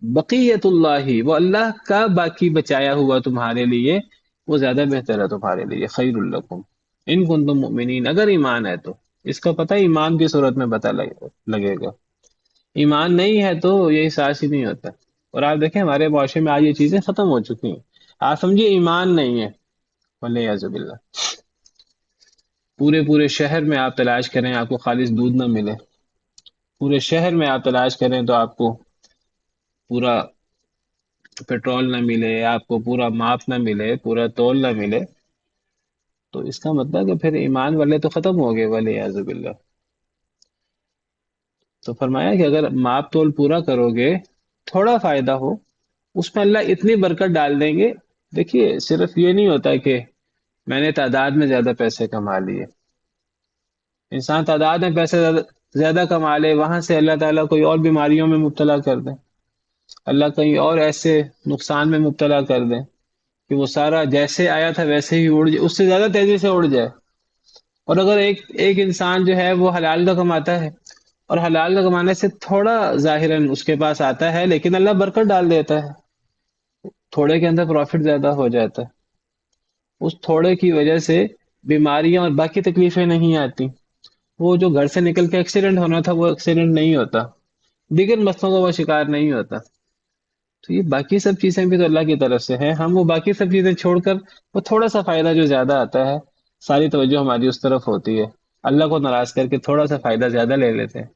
S1: بقیت اللہ، وہ اللہ کا باقی بچایا ہوا تمہارے لیے وہ زیادہ بہتر ہے تمہارے لیے، خیر الکم ان کنتم مؤمنین، اگر ایمان ہے تو۔ اس کا پتہ ایمان کی صورت میں پتہ لگے گا، ایمان نہیں ہے تو یہ احساس ہی نہیں ہوتا۔ اور آپ دیکھیں ہمارے معاشرے میں آج یہ چیزیں ختم ہو چکی ہیں، آپ سمجھیے ایمان نہیں ہے، والعیاذ باللہ۔ پورے شہر میں آپ تلاش کریں آپ کو خالص دودھ نہ ملے، پورے شہر میں آپ تلاش کریں تو آپ کو پورا پیٹرول نہ ملے، آپ کو پورا ماپ نہ ملے، پورا تول نہ ملے، تو اس کا مطلب کہ پھر ایمان والے تو ختم ہو گئے، والعیاذ باللہ۔ تو فرمایا کہ اگر ماپ تول پورا کرو گے تھوڑا فائدہ ہو، اس میں اللہ اتنی برکت ڈال دیں گے۔ دیکھیے صرف یہ نہیں ہوتا کہ میں نے تعداد میں زیادہ پیسے کما لیے، انسان تعداد میں پیسے زیادہ زیادہ کما لے، وہاں سے اللہ تعالیٰ کوئی اور بیماریوں میں مبتلا کر دیں، اللہ کہیں اور ایسے نقصان میں مبتلا کر دیں کہ وہ سارا جیسے آیا تھا ویسے ہی اڑ جائے، اس سے زیادہ تیزی سے اڑ جائے۔ اور اگر ایک ایک انسان جو ہے وہ حلال کا کماتا ہے، اور حلال کا کمانے سے تھوڑا ظاہراً اس کے پاس آتا ہے، لیکن اللہ برکت ڈال دیتا ہے، تھوڑے کے اندر پروفٹ زیادہ ہو جاتا ہے، اس تھوڑے کی وجہ سے بیماریاں اور باقی تکلیفیں نہیں آتی، وہ جو گھر سے نکل کے ایکسیڈنٹ ہونا تھا وہ ایکسیڈنٹ نہیں ہوتا، دیگر مسئلوں کا وہ شکار نہیں ہوتا۔ تو یہ باقی سب چیزیں بھی تو اللہ کی طرف سے ہیں، ہم وہ باقی سب چیزیں چھوڑ کر وہ تھوڑا سا فائدہ جو زیادہ آتا ہے، ساری توجہ ہماری اس طرف ہوتی ہے، اللہ کو ناراض کر کے تھوڑا سا فائدہ زیادہ لے لیتے ہیں،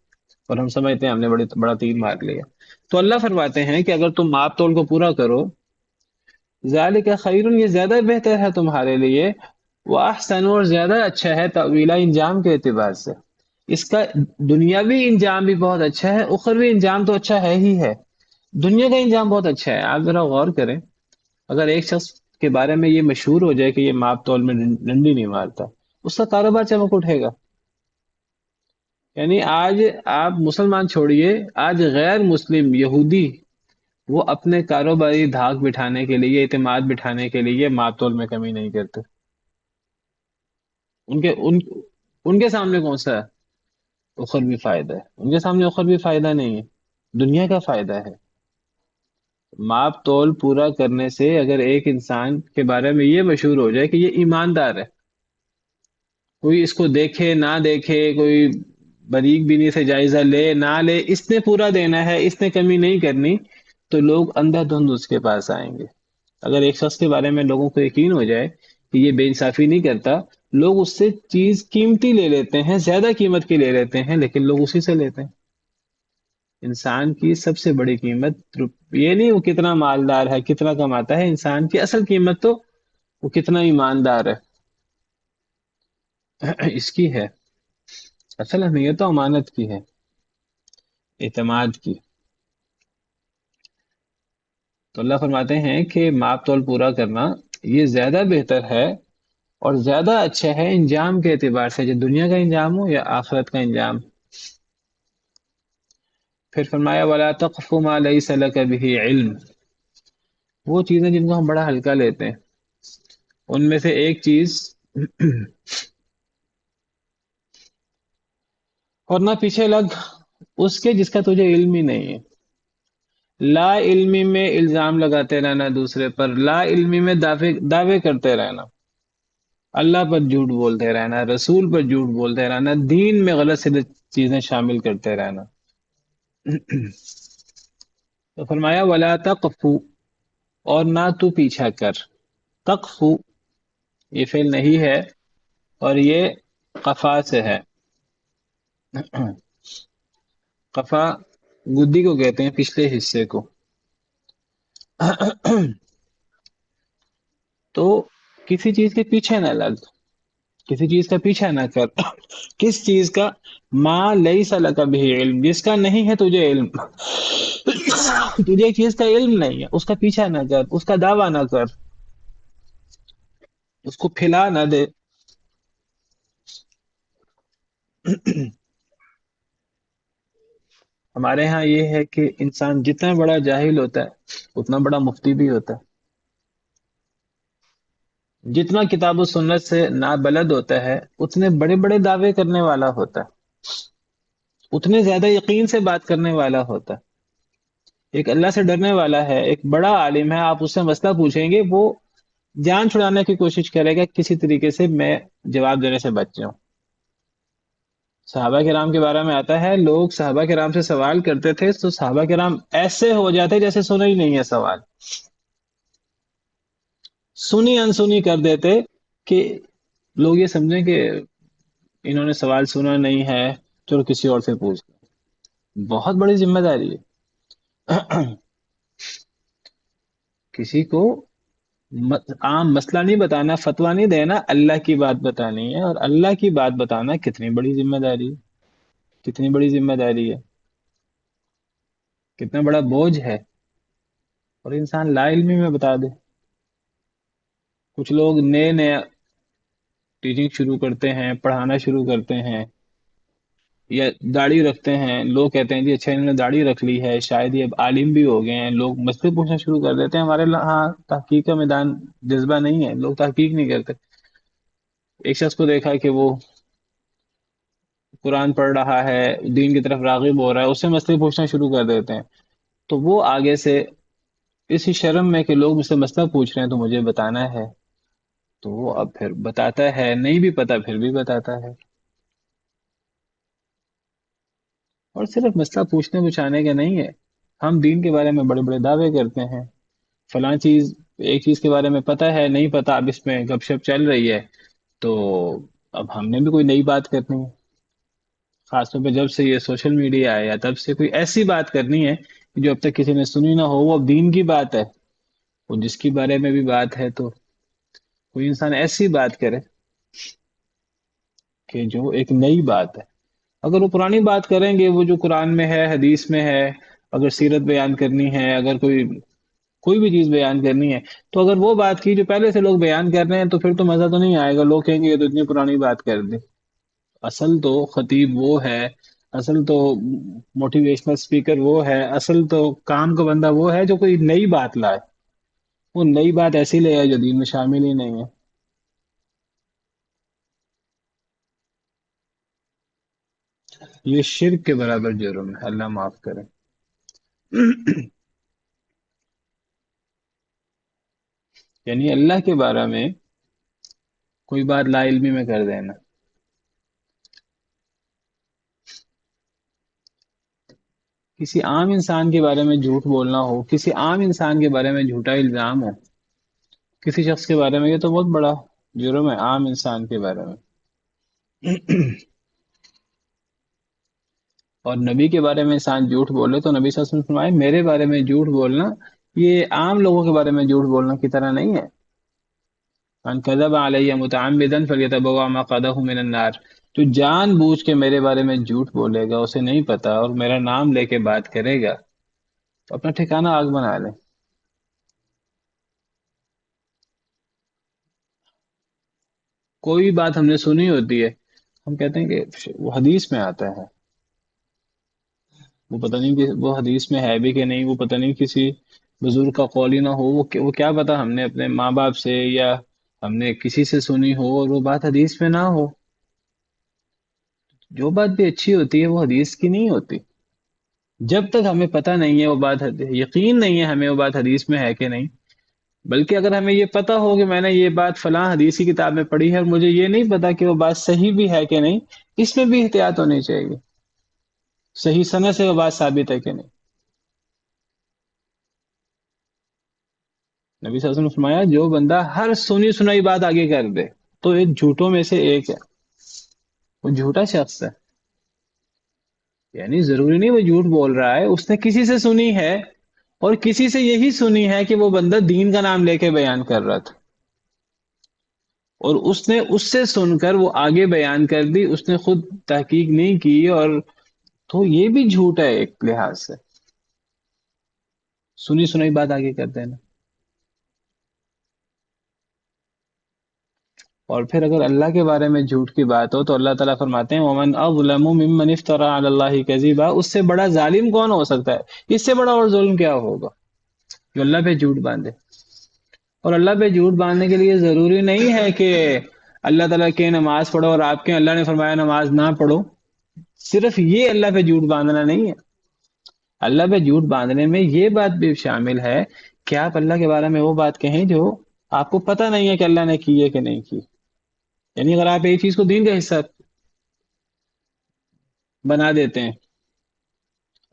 S1: اور ہم سمجھتے ہیں ہم نے بڑا تیر مار لیا۔ تو اللہ فرماتے ہیں کہ اگر تم ماپ تول کو پورا کرو، ذالک خیر، یہ زیادہ بہتر ہے تمہارے لیے، وہ احسن، اور زیادہ اچھا ہے تأویلا، انجام کے اعتبار سے، اس کا دنیاوی انجام بھی بہت اچھا ہے، اخروی انجام تو اچھا ہے ہی ہے۔ دنیا کا انجام بہت اچھا ہے، آپ ذرا غور کریں، اگر ایک شخص کے بارے میں یہ مشہور ہو جائے کہ یہ ماپ تول میں ڈنڈی نہیں مارتا، اس کا کاروبار چمک اٹھے گا۔ یعنی آج آپ مسلمان چھوڑیے، آج غیر مسلم یہودی وہ اپنے کاروباری دھاک بٹھانے کے لیے، اعتماد بٹھانے کے لیے ماپ تول میں کمی نہیں کرتے۔ ان کے سامنے کون سا اخروی فائدہ ہے؟ ان کے سامنے اخروی فائدہ نہیں ہے، دنیا کا فائدہ ہے۔ ماپ تول پورا کرنے سے اگر ایک انسان کے بارے میں یہ مشہور ہو جائے کہ یہ ایماندار ہے، کوئی اس کو دیکھے نہ دیکھے، کوئی باریک بینی سے جائزہ لے نہ لے، اس نے پورا دینا ہے، اس نے کمی نہیں کرنی، تو لوگ اندھا دھند اس کے پاس آئیں گے۔ اگر ایک شخص کے بارے میں لوگوں کو یقین ہو جائے کہ یہ بے انصافی نہیں کرتا، لوگ اس سے چیز قیمتی لے لیتے ہیں، زیادہ قیمت کی لے لیتے ہیں، لیکن لوگ اسی سے لیتے ہیں۔ انسان کی سب سے بڑی قیمت یہ نہیں وہ کتنا مالدار ہے، کتنا کماتا ہے، انسان کی اصل قیمت تو وہ کتنا ایماندار ہے، اس کی ہے۔ اصل اہمیت تو امانت کی ہے، اعتماد کی۔ تو اللہ فرماتے ہیں کہ ماپ تول پورا کرنا یہ زیادہ بہتر ہے اور زیادہ اچھا ہے انجام کے اعتبار سے، جو دنیا کا انجام ہو یا آخرت کا انجام۔ پھر فرمایا وَلَا تَقْفُ مَا لَيْسَ لَكَ بِهِ عِلْم، وہ چیزیں جن کو ہم بڑا ہلکا لیتے ہیں، ان میں سے ایک چیز اور نہ پیچھے لگ اس کے جس کا تجھے علم ہی نہیں ہے۔ لا علمی میں الزام لگاتے رہنا دوسرے پر، لا علمی میں دعوے کرتے رہنا، اللہ پر جھوٹ بولتے رہنا، رسول پر جھوٹ بولتے رہنا، دین میں غلط سلط چیزیں شامل کرتے رہنا۔ تو فرمایا ولا تقف، اور نہ تو پیچھا کر، تقف یہ فعل نہیں ہے، اور یہ قفا سے ہے۔ قفا گدی کو کہتے ہیں، پچھلے حصے کو۔ تو کسی چیز کے پیچھے نہ لگ، کسی چیز کا پیچھا نہ کر، کس چیز کا؟ ما لیس لک بھی علم، جس کا نہیں ہے تجھے علم، تجھے ایک چیز کا علم نہیں ہے، اس کا پیچھا نہ کر، اس کا دعویٰ نہ کر، اس کو پھیلا نہ دے۔ ہمارے ہاں یہ ہے کہ انسان جتنا بڑا جاہل ہوتا ہے اتنا بڑا مفتی بھی ہوتا ہے، جتنا کتاب و سنت سے نابلد ہوتا ہے اتنے بڑے بڑے دعوے کرنے والا ہوتا ہے، اتنے زیادہ یقین سے بات کرنے والا ہوتا ہے۔ ایک اللہ سے ڈرنے والا ہے، ایک بڑا عالم ہے، آپ اس سے مسئلہ پوچھیں گے، وہ جان چھڑانے کی کوشش کرے گا کسی طریقے سے میں جواب دینے سے بچ جاؤں۔ صحابہ کرام کے بارے میں آتا ہے، لوگ صحابہ کرام سے سوال کرتے تھے تو صحابہ کرام ایسے ہو جاتے جیسے سنا ہی نہیں ہے سوال، سنی انسنی کر دیتے کہ لوگ یہ سمجھیں کہ انہوں نے سوال سنا نہیں ہے، چلو کسی اور سے پوچھ لیں۔ بہت بڑی ذمہ داری ہے۔ کسی کو عام مسئلہ نہیں بتانا، فتویٰ نہیں دینا، اللہ کی بات بتانی ہے، اور اللہ کی بات بتانا کتنی بڑی ذمہ داری ہے، کتنی بڑی ذمہ داری ہے، کتنا بڑا بوجھ ہے، اور انسان لا علمی میں بتا دے۔ کچھ لوگ نئے ٹیچنگ شروع کرتے ہیں، پڑھانا شروع کرتے ہیں، یا داڑھی رکھتے ہیں، لوگ کہتے ہیں جی اچھا انہوں نے داڑھی رکھ لی ہے، شاید یہ اب عالم بھی ہو گئے ہیں، لوگ مسئلے پوچھنا شروع کر دیتے ہیں. ہمارے ہاں تحقیق کا میدان جذبہ نہیں ہے، لوگ تحقیق نہیں کرتے. ایک شخص کو دیکھا کہ وہ قرآن پڑھ رہا ہے، دین کی طرف راغب ہو رہا ہے، اس سے مسئلے پوچھنا شروع کر دیتے ہیں. تو وہ آگے سے اسی شرم میں کہ لوگ مجھ سے مسئلہ پوچھ رہے ہیں تو مجھے بتانا ہے، تو وہ اب پھر بتاتا ہے، نہیں بھی پتا پھر بھی بتاتا ہے. اور صرف مسئلہ پوچھنے پوچھانے کا نہیں ہے، ہم دین کے بارے میں بڑے بڑے دعوے کرتے ہیں. فلاں چیز، ایک چیز کے بارے میں پتہ ہے، نہیں پتا، اب اس میں گپ شپ چل رہی ہے، تو اب ہم نے بھی کوئی نئی بات کرنی ہے. خاص طور پہ جب سے یہ سوشل میڈیا آیا تب سے کوئی ایسی بات کرنی ہے جو اب تک کسی نے سنی نہ ہو. وہ اب دین کی بات ہے، وہ جس کے بارے میں بھی بات ہے تو کوئی انسان ایسی بات کرے کہ جو ایک نئی بات ہے. اگر وہ پرانی بات کریں گے، وہ جو قرآن میں ہے، حدیث میں ہے، اگر سیرت بیان کرنی ہے، اگر کوئی بھی چیز بیان کرنی ہے، تو اگر وہ بات کی جو پہلے سے لوگ بیان کر رہے ہیں تو پھر تو مزہ تو نہیں آئے گا. لوگ کہیں گے یہ تو اتنی پرانی بات کر دی. اصل تو خطیب وہ ہے، اصل تو موٹیویشنل اسپیکر وہ ہے، اصل تو کام کا بندہ وہ ہے جو کوئی نئی بات لائے. وہ نئی بات ایسی لے آئے جو دین میں شامل ہی نہیں ہے. یہ شرک کے برابر جرم ہے، اللہ معاف کرے. یعنی اللہ کے بارے میں کوئی بات لا علمی میں کر دینا. کسی عام انسان کے بارے میں جھوٹ بولنا ہو، کسی عام انسان کے بارے میں جھوٹا الزام ہو کسی شخص کے بارے میں، یہ تو بہت بڑا جرم ہے عام انسان کے بارے میں. اور نبی کے بارے میں انسان جھوٹ بولے تو نبی صلی اللہ علیہ وسلم نے فرمایا میرے بارے میں جھوٹ بولنا یہ عام لوگوں کے بارے میں جھوٹ بولنے کی طرح نہیں ہے. من کذب علی متعمدا فلیتبوأ مقعدہ من النار. جو جان بوجھ کے میرے بارے میں جھوٹ بولے گا، اسے نہیں پتا، اور میرا نام لے کے بات کرے گا، تو اپنا ٹھکانہ آگ بنا لے. کوئی بھی بات ہم نے سنی ہوتی ہے، ہم کہتے ہیں کہ وہ حدیث میں آتا ہے، وہ پتہ نہیں کہ وہ حدیث میں ہے بھی کہ نہیں، وہ پتہ نہیں کسی بزرگ کا قول ہی نہ ہو، وہ کیا پتا ہم نے اپنے ماں باپ سے یا ہم نے کسی سے سنی ہو اور وہ بات حدیث میں نہ ہو. جو بات بھی اچھی ہوتی ہے وہ حدیث کی نہیں ہوتی. جب تک ہمیں پتہ نہیں ہے وہ بات یقین نہیں ہے ہمیں وہ بات حدیث میں ہے کہ نہیں. بلکہ اگر ہمیں یہ پتہ ہو کہ میں نے یہ بات فلاں حدیثی کتاب میں پڑھی ہے اور مجھے یہ نہیں پتا کہ وہ بات صحیح بھی ہے کہ نہیں، اس میں بھی احتیاط ہونی چاہیے. صحیح سند سے وہ بات ثابت ہے کہ نہیں. نبی صلی اللہ علیہ وسلم نے فرمایا جو بندہ ہر سنی سنائی بات آگے کر دے تو ایک جھوٹوں میں سے ایک ہے، وہ جھوٹا شخص ہے. یعنی ضروری نہیں وہ جھوٹ بول رہا ہے، اس نے کسی سے سنی ہے اور کسی سے یہی سنی ہے کہ وہ بندہ دین کا نام لے کے بیان کر رہا تھا، اور اس نے اس سے سن کر وہ آگے بیان کر دی، اس نے خود تحقیق نہیں کی، اور تو یہ بھی جھوٹ ہے ایک لحاظ سے، سنی سنائی بات آگے کر دینا. اور پھر اگر اللہ کے بارے میں جھوٹ کی بات ہو تو اللہ تعالیٰ فرماتے ہیں وَمَنْ أَظْلَمُ مِمَّنِ افْتَرَىٰ عَلَى اللَّهِ كَذِبًا. اس سے بڑا ظالم کون ہو سکتا ہے، اس سے بڑا اور ظلم کیا ہوگا جو اللہ پہ جھوٹ باندھے. اور اللہ پہ جھوٹ باندھنے کے لیے ضروری نہیں ہے کہ اللہ تعالیٰ کے نماز پڑھو اور آپ کے اللہ نے فرمایا نماز نہ پڑھو. صرف یہ اللہ پہ جھوٹ باندھنا نہیں ہے. اللہ پہ جھوٹ باندھنے میں یہ بات بھی شامل ہے کہ آپ اللہ کے بارے میں وہ بات کہیں جو آپ کو پتہ نہیں ہے کہ اللہ نے کی ہے کہ نہیں کی. یعنی اگر آپ ایک چیز کو دین کا حصہ بنا دیتے ہیں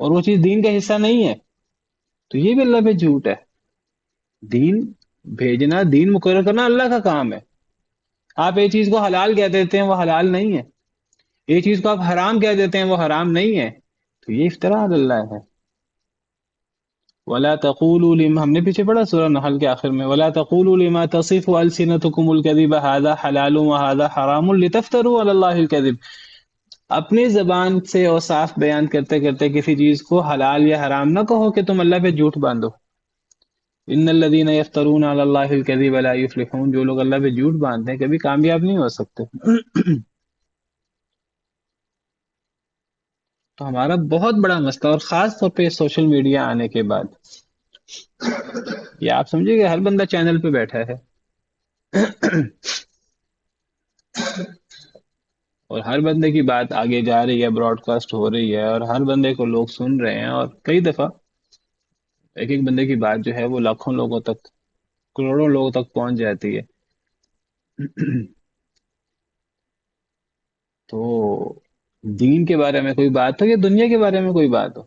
S1: اور وہ چیز دین کا حصہ نہیں ہے تو یہ بھی اللہ پہ جھوٹ ہے. دین بھیجنا، دین مقرر کرنا اللہ کا کام ہے. آپ ایک چیز کو حلال کہہ دیتے ہیں، وہ حلال نہیں ہے. ایک چیز کو آپ حرام کہہ دیتے ہیں، وہ حرام نہیں ہے. تو یہ افتراء علی اللہ ہے. ولا تقولوا لما، ہم نے پیچھے پڑھا سورہ نحل کے آخر میں، ولا تقولوا لما تصف السنتكم الكذب هذا حلال وهذا حرام لتفتروا على الله الكذب. اپنی زبان سے اوصاف بیان کرتے کرتے کسی چیز کو حلال یا حرام نہ کہو کہ تم اللہ پہ جھوٹ باندھو. ان الذين يفترون على الله الكذب لا يفلحون. جو لوگ اللہ پہ جھوٹ باندھتے ہیں کبھی کامیاب نہیں ہو سکتے. تو ہمارا بہت بڑا مسئلہ، اور خاص طور پہ سوشل میڈیا آنے کے بعد، یہ آپ سمجھے کہ ہر بندہ چینل پہ بیٹھا ہے، اور ہر بندے کی بات آگے جا رہی ہے، براڈ کاسٹ ہو رہی ہے، اور ہر بندے کو لوگ سن رہے ہیں، اور کئی دفعہ ایک ایک بندے کی بات جو ہے وہ لاکھوں لوگوں تک، کروڑوں لوگوں تک پہنچ جاتی ہے۔ تو دین کے بارے میں کوئی بات ہو یا دنیا کے بارے میں کوئی بات ہو،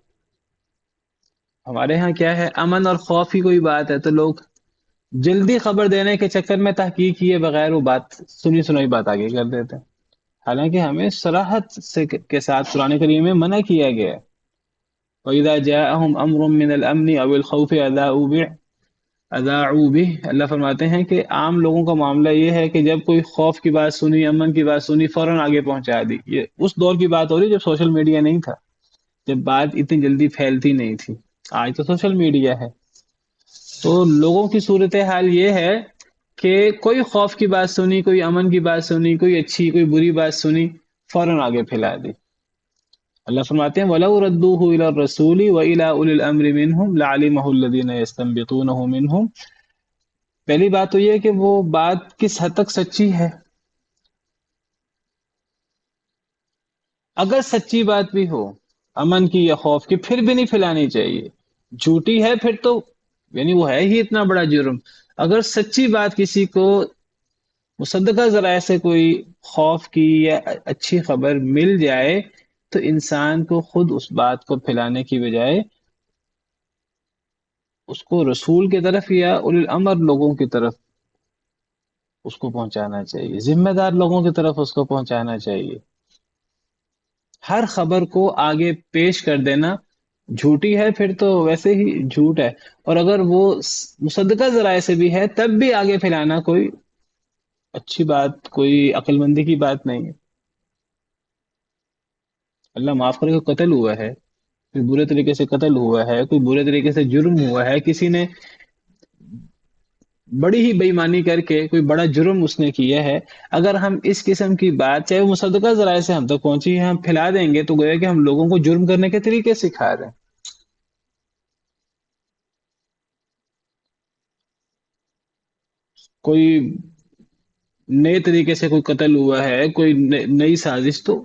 S1: ہمارے ہاں کیا ہے، امن اور خوف کی کوئی بات ہے تو لوگ جلدی خبر دینے کے چکر میں تحقیق کیے بغیر وہ بات، سنی سنائی بات آگے کر دیتے ہیں، حالانکہ ہمیں صراحت سے کے ساتھ قرآن کریم میں منع کیا گیا ہے۔ وَإِذَا جَاءَهُمْ أَمْرٌ مِّنَ الْأَمْنِ أَوِ الْخَوْفِ أَذَاعُوا بِهِ، اللہ فرماتے ہیں کہ عام لوگوں کا معاملہ یہ ہے کہ جب کوئی خوف کی بات سنی، امن کی بات سنی، فوراً آگے پہنچا دی۔ یہ اس دور کی بات ہو رہی ہے جب سوشل میڈیا نہیں تھا، جب بات اتنی جلدی پھیلتی نہیں تھی۔ آج تو سوشل میڈیا ہے، تو لوگوں کی صورتحال یہ ہے کہ کوئی خوف کی بات سنی، کوئی امن کی بات سنی، کوئی اچھی کوئی بری بات سنی، فوراً آگے پھیلا دی۔ اللہ فرماتے ہیں وَلَوْ رَدُّوهُ إِلَى الرَّسُولِ وَإِلَى أُولِي الْأَمْرِ مِنْهُمْ لَعَلِمَهُ الَّذِينَ يَسْتَنبِطُونَهُ مِنْهُمْ۔ پہلی بات تو یہ ہے کہ وہ بات کس حد تک سچی ہے۔ اگر سچی بات بھی ہو، امن کی یا خوف کی، پھر بھی نہیں پھیلانی چاہیے۔ جھوٹی ہے پھر تو یعنی وہ ہے ہی اتنا بڑا جرم۔ اگر سچی بات کسی کو مصدقہ ذرائع سے کوئی خوف کی یا اچھی خبر مل جائے تو انسان کو خود اس بات کو پھیلانے کی بجائے اس کو رسول کی طرف یا اولی الامر لوگوں کی طرف اس کو پہنچانا چاہیے، ذمہ دار لوگوں کی طرف اس کو پہنچانا چاہیے۔ ہر خبر کو آگے پیش کر دینا جھوٹی ہے پھر تو ویسے ہی جھوٹ ہے، اور اگر وہ مصدقہ ذرائع سے بھی ہے تب بھی آگے پھیلانا کوئی اچھی بات، کوئی عقل مندی کی بات نہیں ہے۔ اللہ معاف کرے، کوئی قتل ہوا ہے، کوئی برے طریقے سے قتل ہوا ہے، کوئی برے طریقے سے جرم ہوا ہے، کسی نے بڑی ہی بے ایمانی کر کے کوئی بڑا جرم اس نے کیا ہے، اگر ہم اس قسم کی بات چاہے وہ مصدقہ ذرائع سے ہم تک پہنچی ہے ہم پھیلا دیں گے تو گویا کہ ہم لوگوں کو جرم کرنے کے طریقے سکھا رہے ہیں۔ کوئی نئے طریقے سے کوئی قتل ہوا ہے، کوئی نئی سازش، تو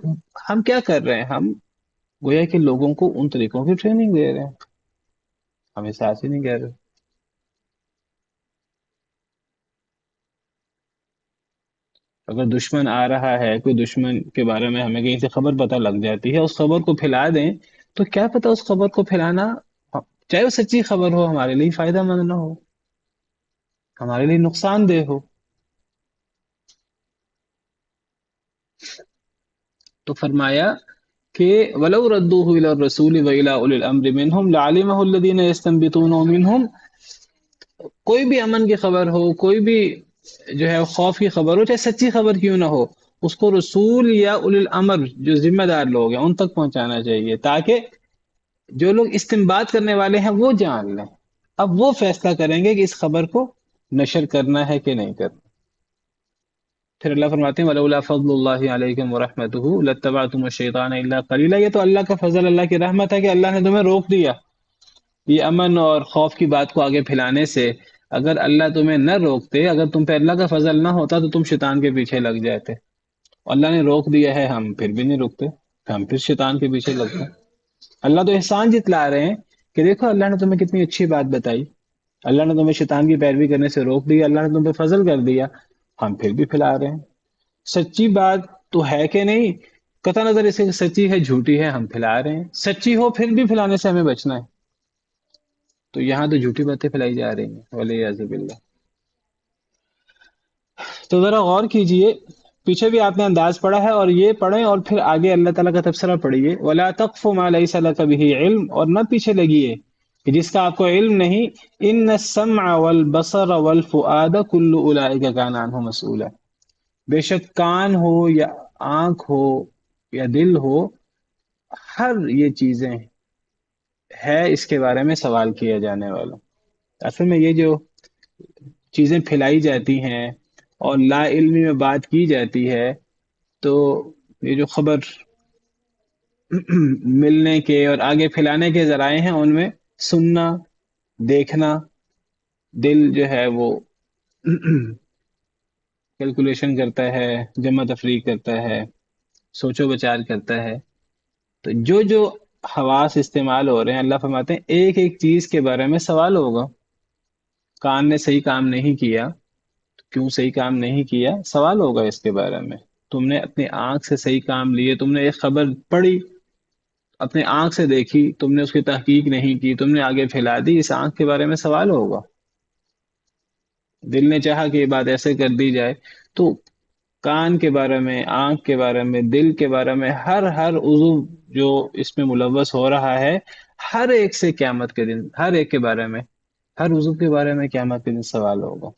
S1: ہم کیا کر رہے ہیں، ہم گویا کہ لوگوں کو ان طریقوں کی ٹریننگ دے رہے ہیں، ہم احساس ہی نہیں کر رہے۔ اگر دشمن آ رہا ہے، کوئی دشمن کے بارے میں ہمیں کہیں سے خبر پتہ لگ جاتی ہے، اس خبر کو پھیلا دیں تو کیا پتہ اس خبر کو پھیلانا چاہے وہ سچی خبر ہو ہمارے لیے فائدہ مند نہ ہو، ہمارے لیے نقصان دہ ہو۔ تو فرمایا کہ وَلَوْ رَدُّوهُ إِلَى الرَّسُولِ وَإِلَى أُولِي الْأَمْرِ مِنْهُمْ لَعَلِمَهُ الَّذِينَ يَسْتَنبِطُونَهُ مِنْهُمْ۔ کوئی بھی امن کی خبر ہو، کوئی بھی جو ہے خوف کی خبر ہو، چاہے سچی خبر کیوں نہ ہو، اس کو رسول یا اولی الامر جو ذمہ دار لوگ ہیں ان تک پہنچانا چاہیے، تاکہ جو لوگ استنباط کرنے والے ہیں وہ جان لیں، اب وہ فیصلہ کریں گے کہ اس خبر کو نشر کرنا ہے کہ نہیں کرنا۔ پھر اللہ فرماتے ہیں وَلَوْلَا فَضْلُ اللَّهِ عَلَيْكُمْ وَرَحْمَتُهُ لَاتَّبَعْتُمُ الشَّيْطَانَ إِلَّا قَلِيلًا۔ یہ تو اللہ کا فضل، اللہ کی رحمت ہے کہ اللہ نے تمہیں روک دیا یہ امن اور خوف کی بات کو آگے پھیلانے سے۔ اگر اللہ تمہیں نہ روکتے، اگر تم پہ اللہ کا فضل نہ ہوتا تو تم شیطان کے پیچھے لگ جاتے۔ اللہ نے روک دیا ہے، ہم پھر بھی نہیں رکتے، ہم پھر شیطان کے پیچھے لگتے ہیں۔ اللہ تو احسان جتلا رہے ہیں کہ دیکھو اللہ نے تمہیں کتنی اچھی بات بتائی، اللہ نے تمہیں شیطان کی پیروی کرنے سے روک دیا، اللہ نے تم پہ فضل کر دیا، ہم پھر بھی پھیلا رہے ہیں۔ سچی بات تو ہے کہ نہیں، قطع نظر اسے کہ سچی ہے جھوٹی ہے، ہم پھیلا رہے ہیں، سچی ہو پھر بھی پھیلانے سے ہمیں بچنا ہے۔ تو یہاں تو جھوٹی باتیں پھیلائی جا رہی ہیں ولیعذ باللہ۔ تو ذرا غور کیجئے، پیچھے بھی آپ نے انداز پڑھا ہے اور یہ پڑھیں اور پھر آگے اللہ تعالیٰ کا تبصرہ پڑھیے وَلَا تَقْفُ مَا لَيْسَ لَكَ بِهِ عِلْم، اور نہ پیچھے لگیے کہ جس کا آپ کو علم نہیں۔ إِنَّ السَّمْعَ وَالْبَصَرَ وَالْفُؤَادَ كُلُّ أُولَئِكَ كَانَ عَنْهُ مسئولا۔ بے شک کان ہو یا آنکھ ہو یا دل ہو، ہر یہ چیزیں ہے اس کے بارے میں سوال کیا جانے والا۔ اصل میں یہ جو چیزیں پھیلائی جاتی ہیں اور لا علمی میں بات کی جاتی ہے، تو یہ جو خبر ملنے کے اور آگے پھیلانے کے ذرائع ہیں، ان میں سننا، دیکھنا، دل جو ہے وہ کیلکولیشن کرتا ہے، جمع تفریق کرتا ہے، سوچ و بچار کرتا ہے. تو جو جو حواس استعمال ہو رہے ہیں، اللہ فرماتے ہیں ایک ایک چیز کے بارے میں سوال ہوگا. کان نے صحیح کام نہیں کیا، کیوں صحیح کام نہیں کیا، سوال ہوگا اس کے بارے میں. تم نے اپنی آنکھ سے صحیح کام لیے، تم نے ایک خبر پڑھی، اپنے آنکھ سے دیکھی، تم نے اس کی تحقیق نہیں کی، تم نے آگے پھیلا دی، اس آنکھ کے بارے میں سوال ہوگا. دل نے چاہا کہ یہ بات ایسے کر دی جائے، تو کان کے بارے میں، آنکھ کے بارے میں، دل کے بارے میں، ہر عضو جو اس میں ملوث ہو رہا ہے، ہر ایک سے قیامت کے دن، ہر ایک کے بارے میں، ہر عضو کے بارے میں قیامت کے دن سوال ہوگا.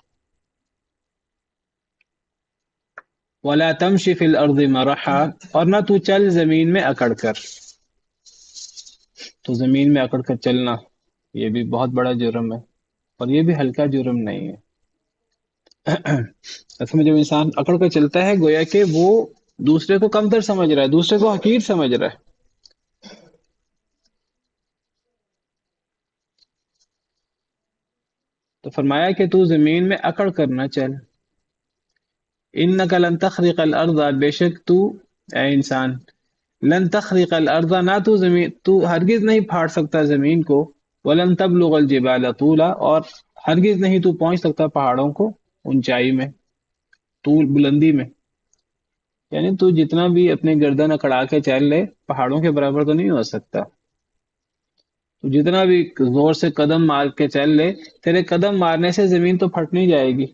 S1: وَلَا تَمْشِ فِي الْأَرْضِ مَرَحًا، اور نہ تو چل زمین میں اکڑ کر. تو زمین میں اکڑ کر چلنا یہ بھی بہت بڑا جرم ہے، اور یہ بھی ہلکا جرم نہیں ہے. اصل میں جب انسان اکڑ کر چلتا ہے گویا کہ وہ دوسرے کو کمتر سمجھ رہا ہے، دوسرے کو حقیر سمجھ رہا ہے. تو فرمایا کہ تو زمین میں اکڑ کر نہ چل. انک لن تخرق الارض، بے شک تو اے انسان، لن تخرق الارض، نہ تو زمین، تو ہرگز نہیں پھاڑ سکتا زمین کو، ولن تبلغ الجبال طولا، اور ہرگز نہیں تو پہنچ سکتا پہاڑوں کو اونچائی میں، طول بلندی میں. یعنی تو جتنا بھی اپنے گردن اکڑا کے چل لے، پہاڑوں کے برابر تو نہیں ہو سکتا. تو جتنا بھی زور سے قدم مار کے چل لے، تیرے قدم مارنے سے زمین تو پھٹ نہیں جائے گی.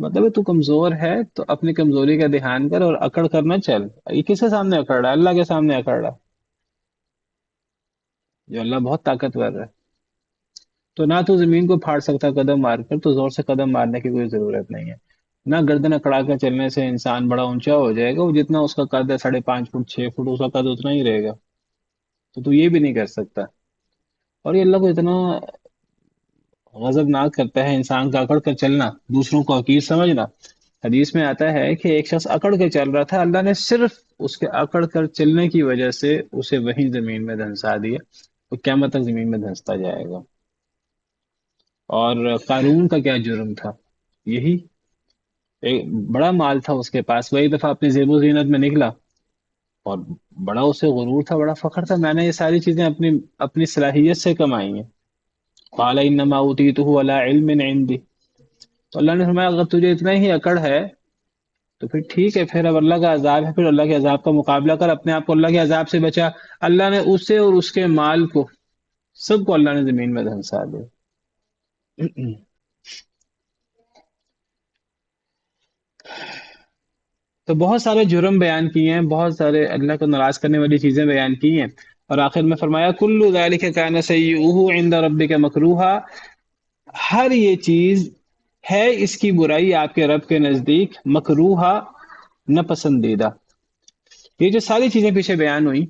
S1: مطلب ہے تو کمزور ہے، تو اپنی کمزوری کا دھیان کر اور اکڑ کر نہ چل. یہ کس کے سامنے اکڑ رہا ہے؟ اللہ کے سامنے اکڑ رہا ہے، جو اللہ بہت طاقتور ہے. تو نہ تو زمین کو پھاڑ سکتا قدم مار کر، تو زور سے قدم مارنے کی کوئی ضرورت نہیں ہے. نہ گردن اکڑا کر چلنے سے انسان بڑا اونچا ہو جائے گا، وہ جتنا اس کا قد ہے 5.5 فٹ 6 فٹ، اس کا قد اتنا ہی رہے گا. تو یہ بھی نہیں کر سکتا. اور یہ اللہ کو اتنا غضبناک کرتا ہے انسان کا اکڑ کر چلنا، دوسروں کو حقیر سمجھنا. حدیث میں آتا ہے کہ ایک شخص اکڑ کے چل رہا تھا، اللہ نے صرف اس کے اکڑ کر چلنے کی وجہ سے اسے وہیں زمین میں دھنسا دیا، وہ قیامت تک زمین میں دھنستا جائے گا. اور قارون کا کیا جرم تھا؟ یہی ایک بڑا مال تھا اس کے پاس، وہ ایک دفعہ اپنی زیب و زینت میں نکلا، اور بڑا اسے غرور تھا، بڑا فخر تھا، میں نے یہ ساری چیزیں اپنی اپنی صلاحیت سے کمائی ہیں. قال انما اوتیتہ علی علم عندی. تو اللہ نے فرمایا اگر تجھے اتنا ہی اکڑ ہے تو پھر ٹھیک ہے، پھر اب اللہ کا عذاب ہے، پھر اللہ کے عذاب کا مقابلہ کر، اپنے آپ کو اللہ کے عذاب سے بچا. اللہ نے اسے اور اس کے مال کو، سب کو اللہ نے زمین میں دھنسا دیا. تو بہت سارے جرم بیان کیے ہیں، بہت سارے اللہ کو ناراض کرنے والی چیزیں بیان کی ہیں، اور آخر میں فرمایا کل ذالک کان سیئہ عند ربک مکروہا، ہر یہ چیز ہے اس کی برائی آپ کے رب کے نزدیک مکروہا، ناپسندیدہ. یہ جو ساری چیزیں پیچھے بیان ہوئی،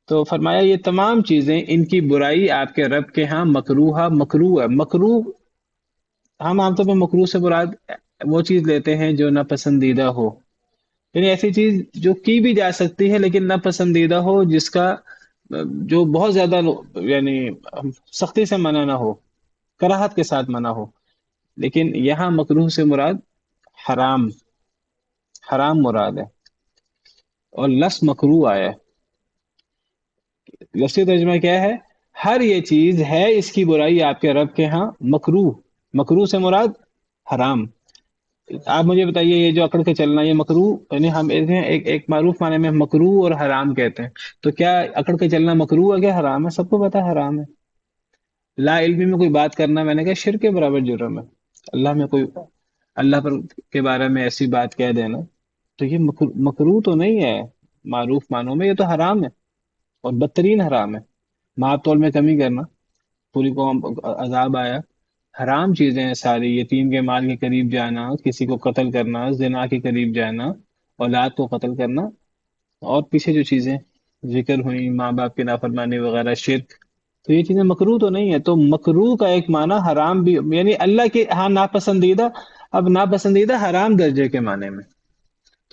S1: تو فرمایا یہ تمام چیزیں، ان کی برائی آپ کے رب کے ہاں مکروہا، مکروہ ہے. مکروہ ہم عام طور پہ مکروہ سے مراد وہ چیز لیتے ہیں جو ناپسندیدہ ہو، یعنی ایسی چیز جو کی بھی جا سکتی ہے لیکن ناپسندیدہ ہو، جس کا جو بہت زیادہ یعنی سختی سے منع نہ ہو، کراہت کے ساتھ منع ہو. لیکن یہاں مکروہ سے مراد حرام، حرام مراد ہے. اور لفظ مکروہ آیا ہے، لفظی ترجمہ کیا ہے؟ ہر یہ چیز ہے اس کی برائی آپ کے رب کے ہاں مکروہ. مکروہ سے مراد حرام. آپ مجھے بتائیے یہ جو اکڑ کے چلنا یہ مکروہ، یعنی ہم ایک معروف معنی میں مکروہ اور حرام کہتے ہیں. تو کیا اکڑ کے چلنا مکروہ ہے کہ حرام ہے؟ سب کو پتا ہے حرام ہے. لا علمی میں کوئی بات کرنا، میں نے کہا شرک کے برابر جرم ہے. اللہ میں کوئی، اللہ پر کے بارے میں ایسی بات کہہ دینا، تو یہ مکروہ تو نہیں ہے معروف معنوں میں، یہ تو حرام ہے، اور بدترین حرام ہے. ماپ تول میں کمی کرنا، پوری قوم عذاب آیا. حرام چیزیں ہیں ساری، یتیم کے مال کے قریب جانا، کسی کو قتل کرنا، زنا کے قریب جانا، اولاد کو قتل کرنا، اور پیچھے جو چیزیں ذکر ہوئی، ماں باپ کی نافرمانی وغیرہ، شرک، تو یہ چیزیں مکروہ تو نہیں ہے. تو مکروہ کا ایک معنی حرام بھی، یعنی اللہ کے ہاں ناپسندیدہ. اب ناپسندیدہ حرام درجے کے معنی میں،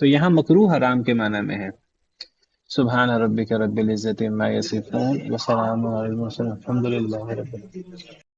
S1: تو یہاں مکروہ حرام کے معنی میں ہے. سبحان ربك رب العزة عما يصفون وسلام على المرسلين الحمد لله رب العالمين